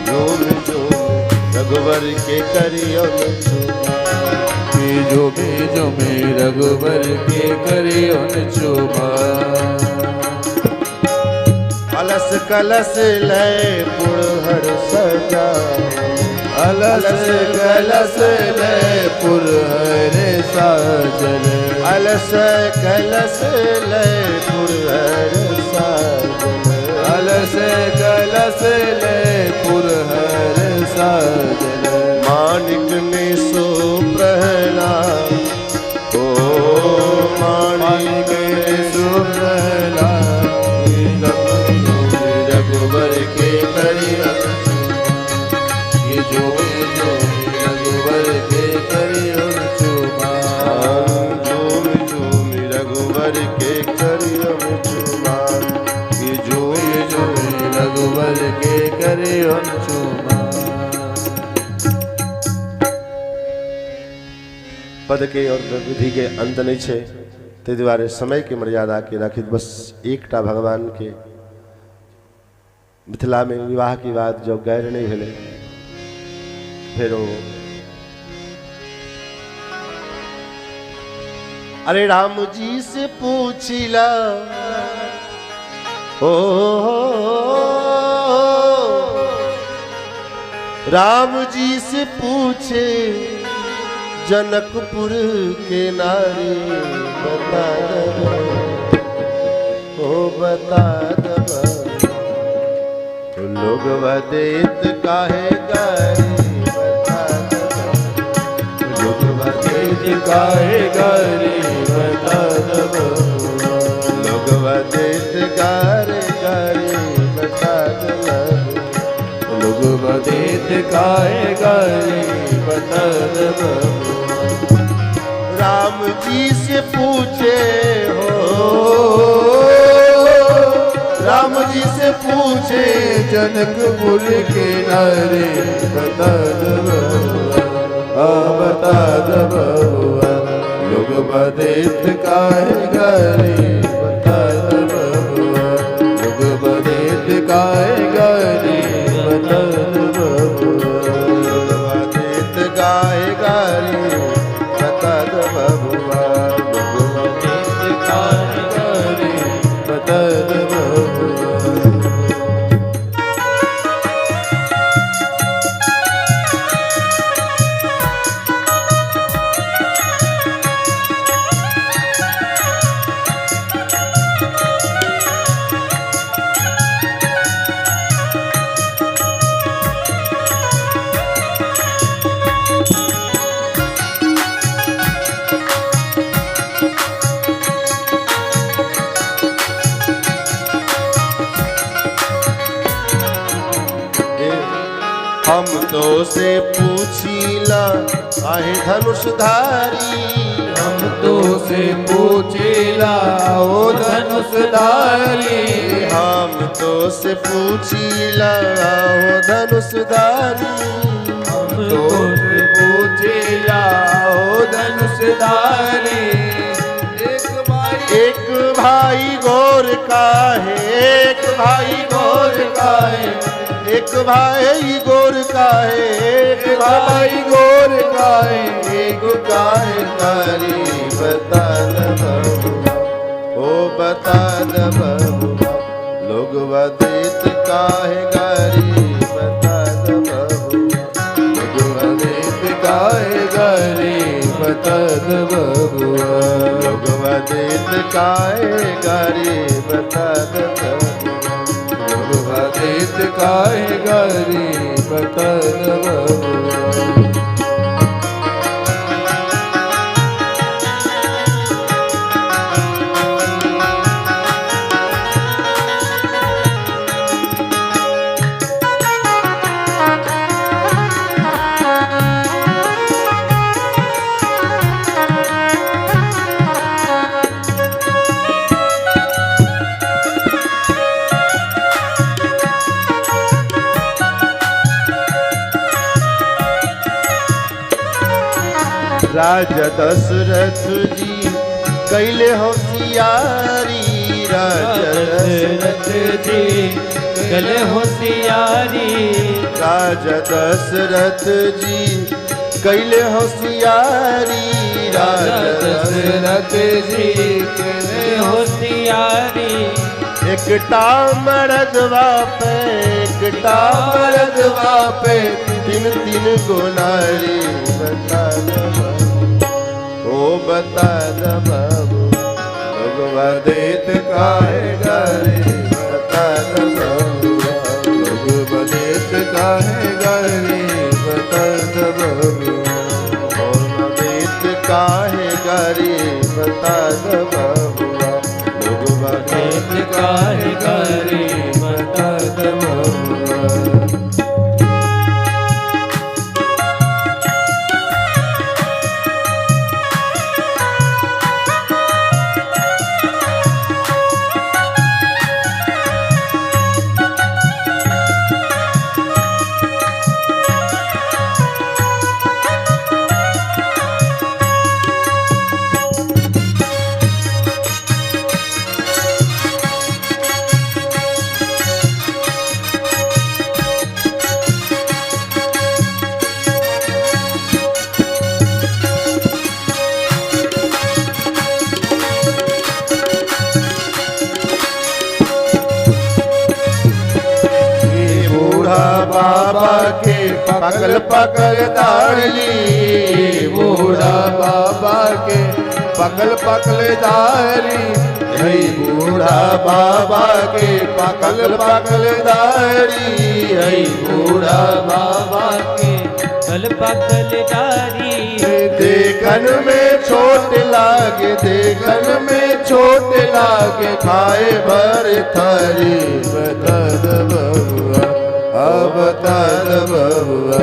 झूम रघुवर के करियो न चुमा। बीजो में रघुवर के करियो न चुमा। अलस कलश लय पुरहर सजा। अलस कलश लय पुरहर साजन। अलस कलश लय पुरहर साजन। अलस कलश लय पुरहर साजन। मानिक ने सो प्रहलाद, ओ मानिक ने सो प्रहलाद। रघुवर के करियो जो रघुवर के करियो न चुमा। झूम झूम रघुवर के करियो न चुमा। जो रघुवर के करियो न चुमा। पद के और विधि के अंत नहीं छे, ते द्वारे समय के मर्यादा के राखित। बस एकटा भगवान के मिथिला में विवाह की बात जो गैर नहीं भेले, फिर अरे राम जी से पूछिला, ओ राम जी से पूछे जनकपुर के नारी, बता दबा, ओ बता दबा, लोग वदेत काहे गारी, बता दबा, लोग वदेत काहे गारी, बता दबा, लोग वदेत गारे गारी, बता दबा, लोग वदेत काहे गारी, बता दबा। राम जी से पूछे हो, राम जी से पूछे जनकपुर के नारे, बता दबा, बता दबा, लोग वदेत काहे गारी, बता दबा, लोग वदेत काहे गारी, बता दबा, लोग वदेत गाए गारी, बता दबा, लोग वदेत काहे गारी, बता दबा। हम तो से पूछीला आहे धनुषधारी, हम तो से पूछिला ओ धनुषधारी, हम तो से पूछीला ओ धनुषधारी, हम तो से पूछिला ओ धनुषधारी। एक भाई गोर का है, एक भाई गोर का है, एक भाई गोर का है, एक भाई गोर का है, एक गाय कारी, बता दबा, ओ बता दबा, लोग वदेत काहे गारी, बता दबा, लोग वदेत काहे गारी, बता दबा, लोग वदेत काहे गारी, बता दबा, लोग वदेत काहे गारी, बता दबा। राजा दशरथ जी कैले होशियारी, राजा दशरथ जी कैले होशियारी, राजा दशरथ जी कैले होशियारी, राजा दशरथ जी के होशियारी, एकटा मरदवा पे एकटा मरदवा पे तीन तीन गो नारी, बता द बाबू, ओ बता द बाबू भगवा देत काहे गारी, बता द बाबू भगवा देत काहे गारी, बता द बाबू भगवा देत काहे गारी, बता द बाबू भगवा देत काहे गारी, बता द बाबू। बाबा के पकल पकल दाढ़ी, बूढ़ा बाबा के पकल पकल दाढ़ी, हई बूढ़ा बाबा के पकल पकल दाढ़ी, हई बूढ़ा बाबा के पकल पकल दाढ़ी, देखन में छोट लागे, देखन में छोट लागे, खाए भर थारी, बता द बबुआ अब बता द बबुआ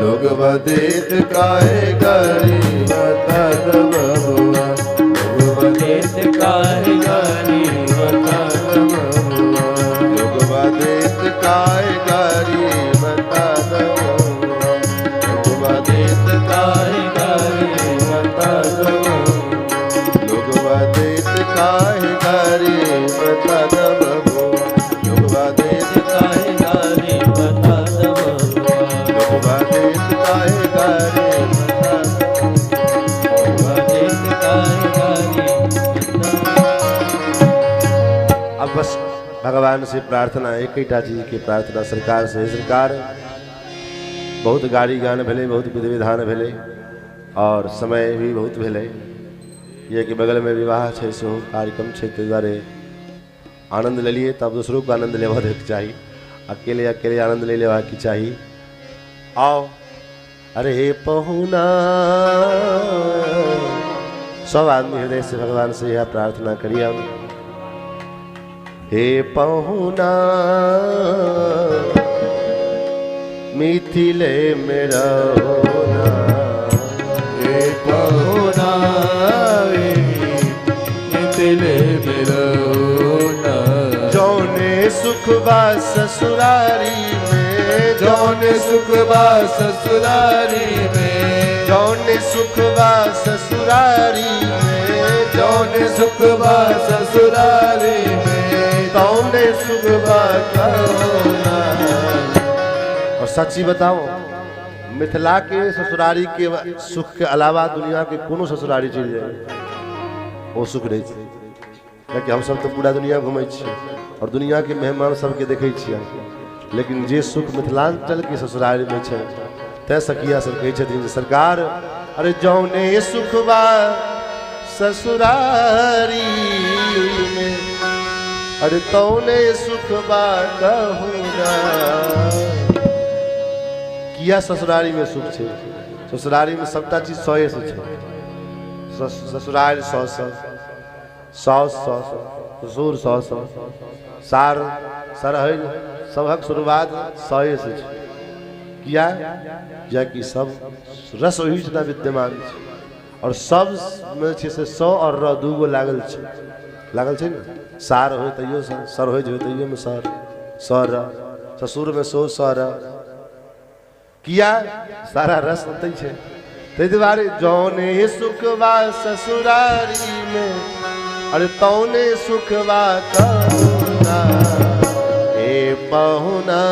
लोग बदेत काहे गारी, बता द बबुआ लोग बदेत काहे गारी, बता द बबुआ लोग बदेत काहे गारी, बता द बबुआ लोग बदेत काहे गारी, बता द बबुआ लोग बदेत काहे गारी, बता द बबुआ लोग बदेत काहे गारी, बता द बबुआ लोग बदेत काहे गारी, बता द बदेत काहे गारी। अब बस भगवान से प्रार्थना एक ही चीज की प्रार्थना सरकार से, सरकार बहुत गाड़ी गान भेले, बहुत विधि विधान भेले और समय भी बहुत भेले, ये कि बगल में विवाह है सेहो कार्यक्रम है, ताहि दुआरे आनंद ले लिए तब दूसरों को आनंद लेवा देके चाहिए, अकेले अकेले आनंद ले लेवा की चाहिए। आओ अरे पहुना सब आदमी हृदय से भगवान से यह प्रार्थना करिए, हे पहुना मिथिले मेरा होना, हे पहुना मिथिले मेरा होना, जौने सुख बा ससुरारी में, जौने सुख बा ससुरारी में, जौने सुख बा ससुरारी में, जौने सुख बा ससुरारी में, तौने सुख बा कहोना। और सच्ची बताओ मिथिला के ससुरारी के सुख के अलावा दुनिया के कोनो ससुरारी चल जाए वो सुख नहीं छै, कियाकि हम सब तो पूरा दुनिया घूमै छियै और दुनिया के मेहमान सबके देखै छियै, लेकिन जे सुख मिथिलांचल के ससुरारी में छै तै सखिया सब कहै छथिन जे सरकार अरे जौने सुख बा ससुरारी में, अरे तौने सुख बा कहुना। किया ससुरारी में सुख छै, ससुरारी में सबटा चीज सौए से छै, ससुराल 100 सास 100 ससुर 100 सार सरहज सबक शुरुआत 100 से छै। किया कि सब रस ओहि जना विद्यमान छै और सब में छै से 100 और 2 गो लागल छै ने, सार हो तैयो सरहज हो तैयो में सर सर ससुर में 100 सर, किया सारा रस होते छै, ते दुआरे जौने सुखवा ससुरारी में, अरे तौने सुखवा कहुना, ए पहुना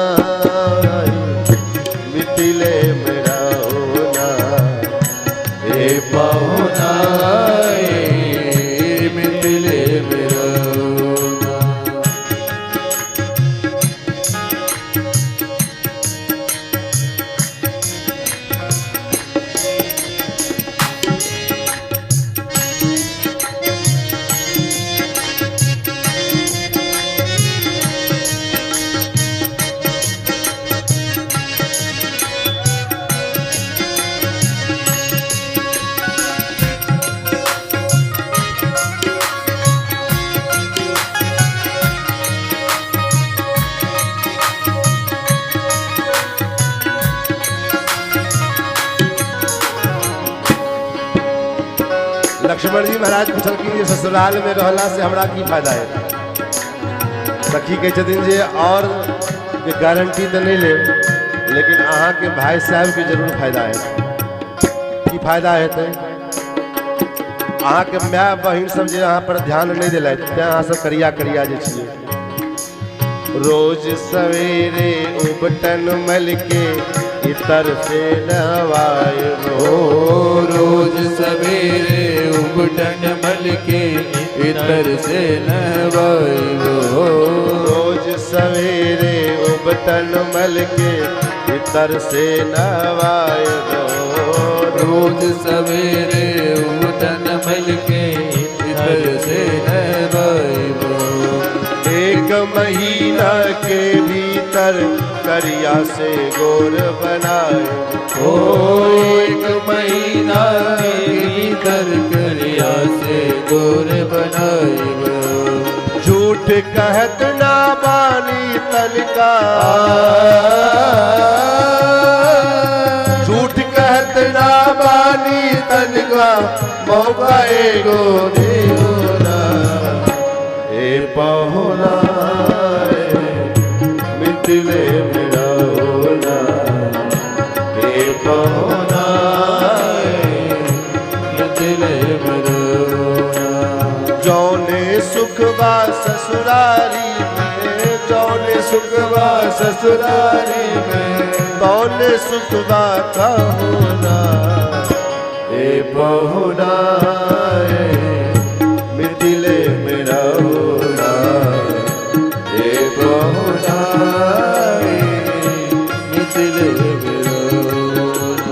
लक्ष्मण जी महाराज पूछल कि ये ससुराल में रहला से हमरा की फायदा है। सखी कहे छथिन जे और के गारंटी तो नहीं ले, लेकिन अहाँ के भाई साहब के जरूर फायदा है। की फायदा है तो अहाँ के माय बहिन सब जे अहाँ पर ध्यान नहीं दिला, अहाँ सब करिया करिया जे छियै। रोज सवेरे उबटन मल के इतर से नहवाए ओ रोज सवेरे उबटन मल के इतर से नहवाए रोज सवेरे उबटन मल के इतर से नहवाए रोज सवेरे उबटन मल के इतर से नहवाए। एक महीना के भीतर करिया से गोर बनाए ओ एक महीना के भीतर करिया से गोर बनाए। झूठ कहत ना बानी तनका, झूठ कहत ना बानी तनका, मौका एगो देहो ना ए पहुना मिथिले मेरा होना ए पहुना मिथिले मेरा होना। जौने सुखबा ससुरारी में, जौने सुखबा ससुरारी में तौने सुखबा का होना ए पहुना मिथिले मेरा होना ए पहुना मिथिले मेरा होना।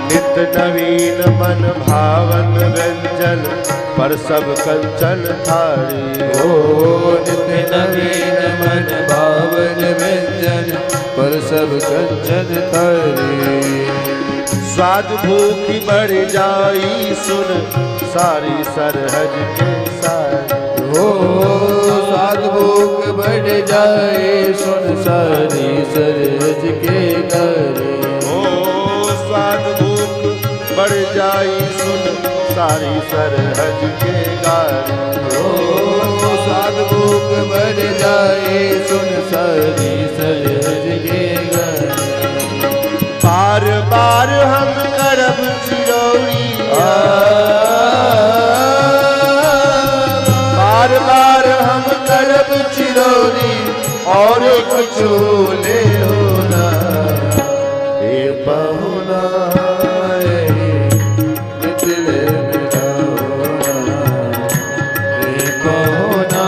नित नवीन मन भावन व्यंजन पर सब कंचन थारी ओ नित्य नवीन मन भावन व्यंजन पर सब कंचन थारी। स्वाद भूखी बढ़ जाई सुन सारी सरहज के सारी ओ स्वाद भूख बढ़ जाए सुन सारी सरहज के गारी। ओ स्वाद भूख बढ़ जाई सुन सारी सरहज के गारी ओ स्वाद भूख बढ़ जाए सुन सारी सरहज के गारी। बार बार हम करब चिरौरी, बार बार हम करब चिरौरी और कुछ ले होना ए पहुना मिथिले मेरा होना ए पहुना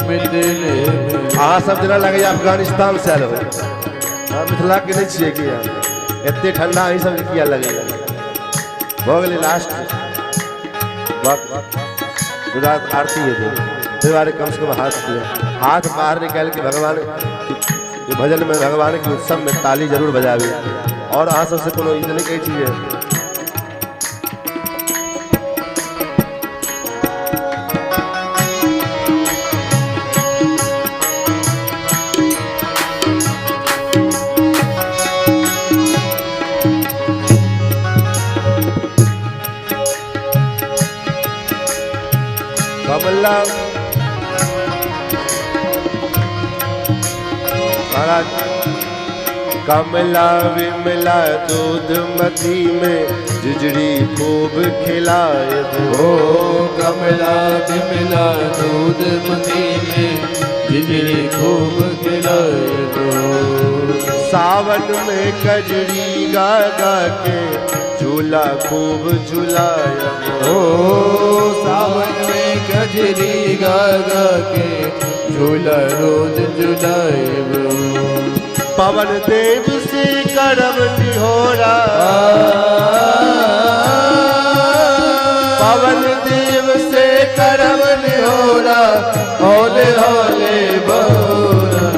मिथिले मेरा। अहाँ सब जना लगे अफगानिस्तान से आयल हो, मिथिला के नहीं छिए कि एते ठंडा अहीं सब किया लगेगा। भऽ गेलै लास्ट रात आरती है जो दुआरे कम से कम हाथ दियो, हाथ बाहर निकाल के भगवान के भजन में भगवान के उत्सव में ताली जरूर बजाबी। और अहाँ सबसे कोनो ई नहीं कही चीज है कमला महाराज कमला विमला दूध मधी में जिजड़ी खूब खिलाए ओ कमला विमला दूध मधी में जिजड़ी खूब खिलाए दो। सावन में कजरी गा गा के झूला खूब झूलाया ओ सावन में गजरी गा गा के झूला रोज झुलाएब पवन देव से करम निहोरा पवन देव से करम निहोरा हौले हौले बहोरा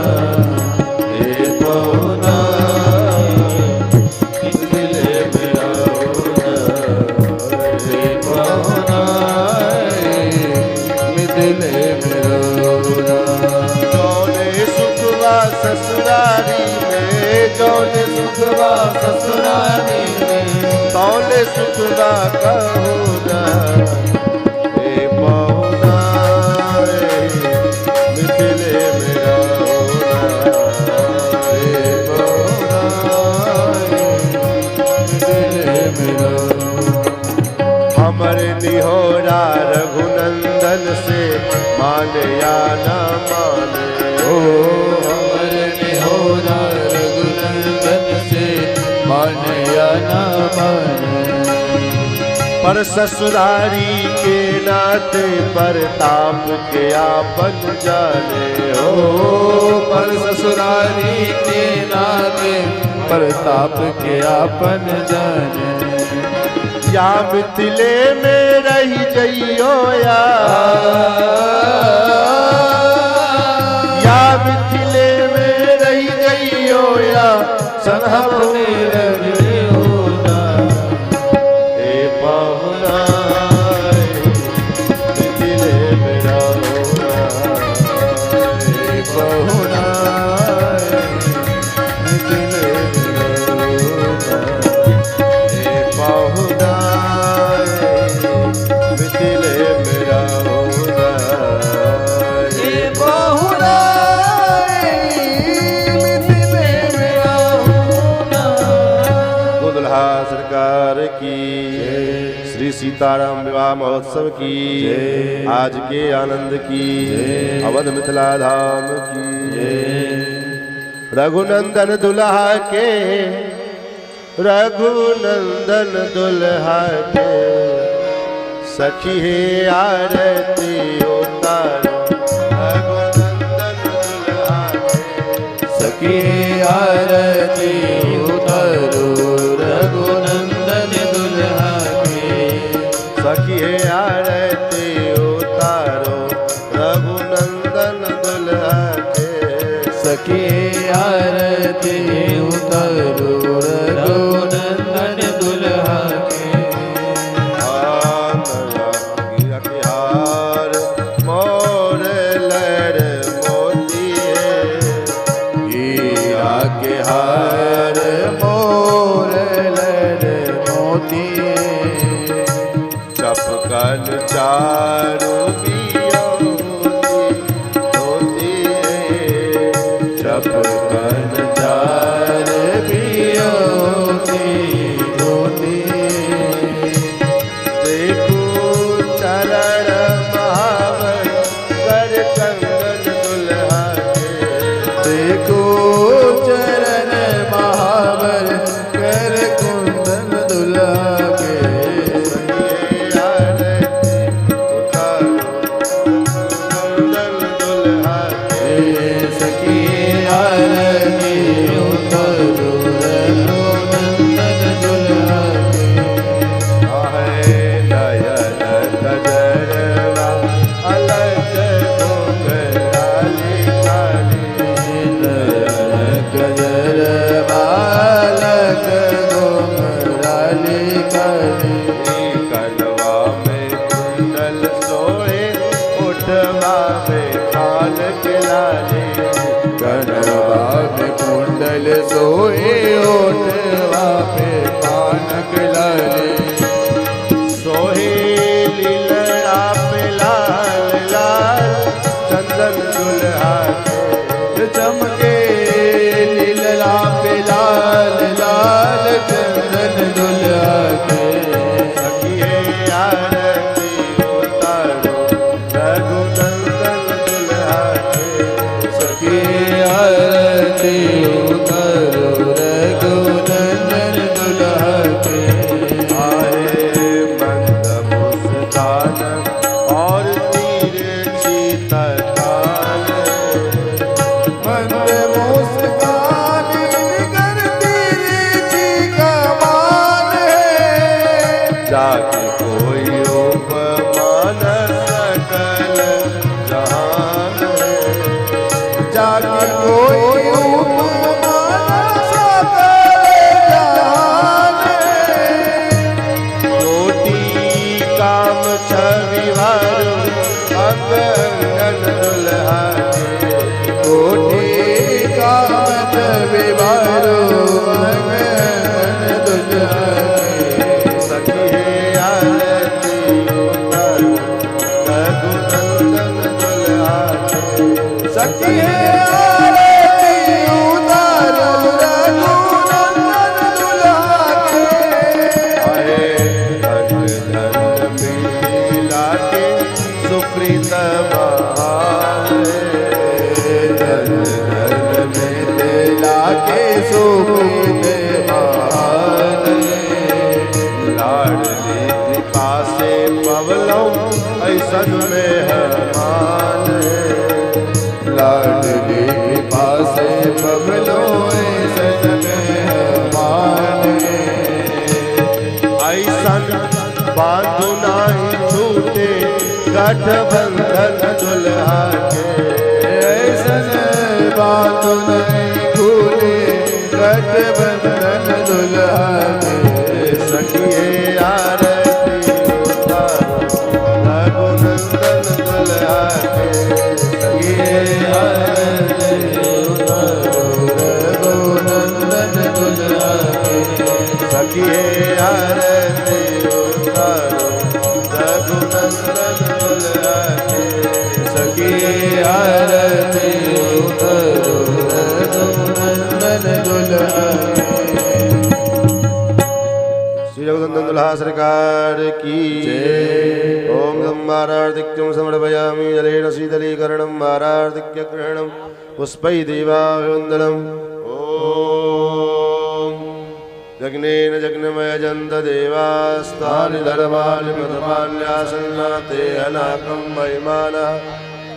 हे पहुना दिले मेरा होना हे पहुना दिले मेरा होना जौने सुखवा ससुरारी में जौने सुखवा ससुरारी में तौने सुखवा कहूना हे पहुना मिथिले मेरा होना हे पहुना दिले मेरा हमर निहोरा रघुनंदन से माने या न माने ओ अमर निहोरा रघुनंदन से माने या न माने पर ससुरारी के नाते परताप के आपन जाने ओ हो पर ससुरारी के नाते प्रताप के आपन जाने या मिथिले में रही जइयो या मिथिले में रही जइयो या सनहपुरे रवि होना हे पहुना मिथिले मेरा होना हे पहुना दिले मेरा होना हे पहुना मिथिले मेरा होना हे पहुना मिथिले मेरा होना दुल्हा सरकार की श्री सीताराम विवाह महोत्सव की आज के आनंद की अवध मिथिला धाम की रघुनंदन दुल्हा के रघुनंदन दुल्हा के सखी है आरती उतारो रघुनंदन दुल्हा के सखी आरती उतारो रघुनंदन दुल्हा के सखी है आरती उतारो रघुनंदन दुल्हा के सखी आरती उतारो रघुनंदन दुल्हा के हार मोर लड़ मोती हीरा के हार मोर लड़ मोती चपकन चारू होती चपकन चार पियोती धोती देखो चरण महावर कर कंगन दुल्हा के देखो चरण महावर कर कुंदन दुल्हा के सखी आरती उतारो रघुनंदन दुल्हा के गजर बालक गोमराली काली कलवा में कुंडल सोए उठवा में कान के लाले कनवा में कुंडल सोए ओठवा पे पानक लाले सोहे लीलड़ा पे लाल लाल चंदन दुल्हा के चमके लीला पे लाल लाल चंदन दुल्हा के सखिए आरती उतारो रघुनंदन दुल्हा के सखी आरती उतारो बिवारो रंगन दुल्हा के सखी आरती उतारो रघुनंदन दुल्हा के सखी आरती उतारो रघुनंदन दुल्हा के आए धन धन मिथिला के सुकृत महान धन धन मिथिला के सुकृत महान लाडली कृपा से पवलौ ऐसन में हमान लाडली कृपा से बबलो ऐसन में हमान ऐसन बांधु नाही छूटे गठबंधन दुल्हा के ऐसन बात नहीं भूले गठबंधन दुल्हा के सखिए आरती उतारो रघुनंदन दुल्हा के सखिए आरती उतारो रघुनंदन दुल्हा के सखिए आरती उतारो रघुनंदन दुल्हा के सखिए आरती उतारो रघुनंदन दुल्हा के श्री रघुनंदन दुल्हा सरकार की ओम संवारार्तिक्यं समर्पयामि जलेन शीतलीकरणं वारार्तिक्य ग्रहणं पुष्पै देवाभिवन्दनम् ओम जग्नेन जग्नमय जन्त देवास्तानि धर्माणि प्रथमान्यासन्ना ते अनाकं महिमानः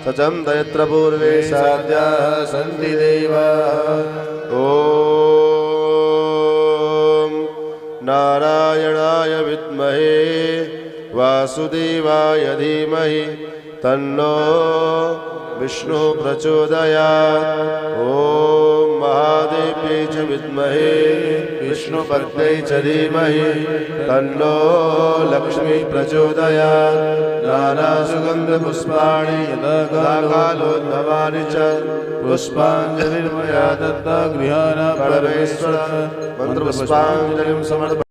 सचं तयत्र पूर्वे साध्याः सन्ति देवाः ओम नारायणाय विद्महे वासुदेवाय धीमहि तन्नो विष्णु प्रचोदयात् ओम महादेव्यै च विद्महे विष्णुपत्न्यै च धीमहि तन्नो लक्ष्मी प्रचोदयात् नानासुगन्धपुष्पाणि यदा कालोद्भवानि च पुष्पाञ्जलिर्मया दत्ता गृहाण परमेश्वर मंत्रपुष्पाञ्जलिं समर्पयामि।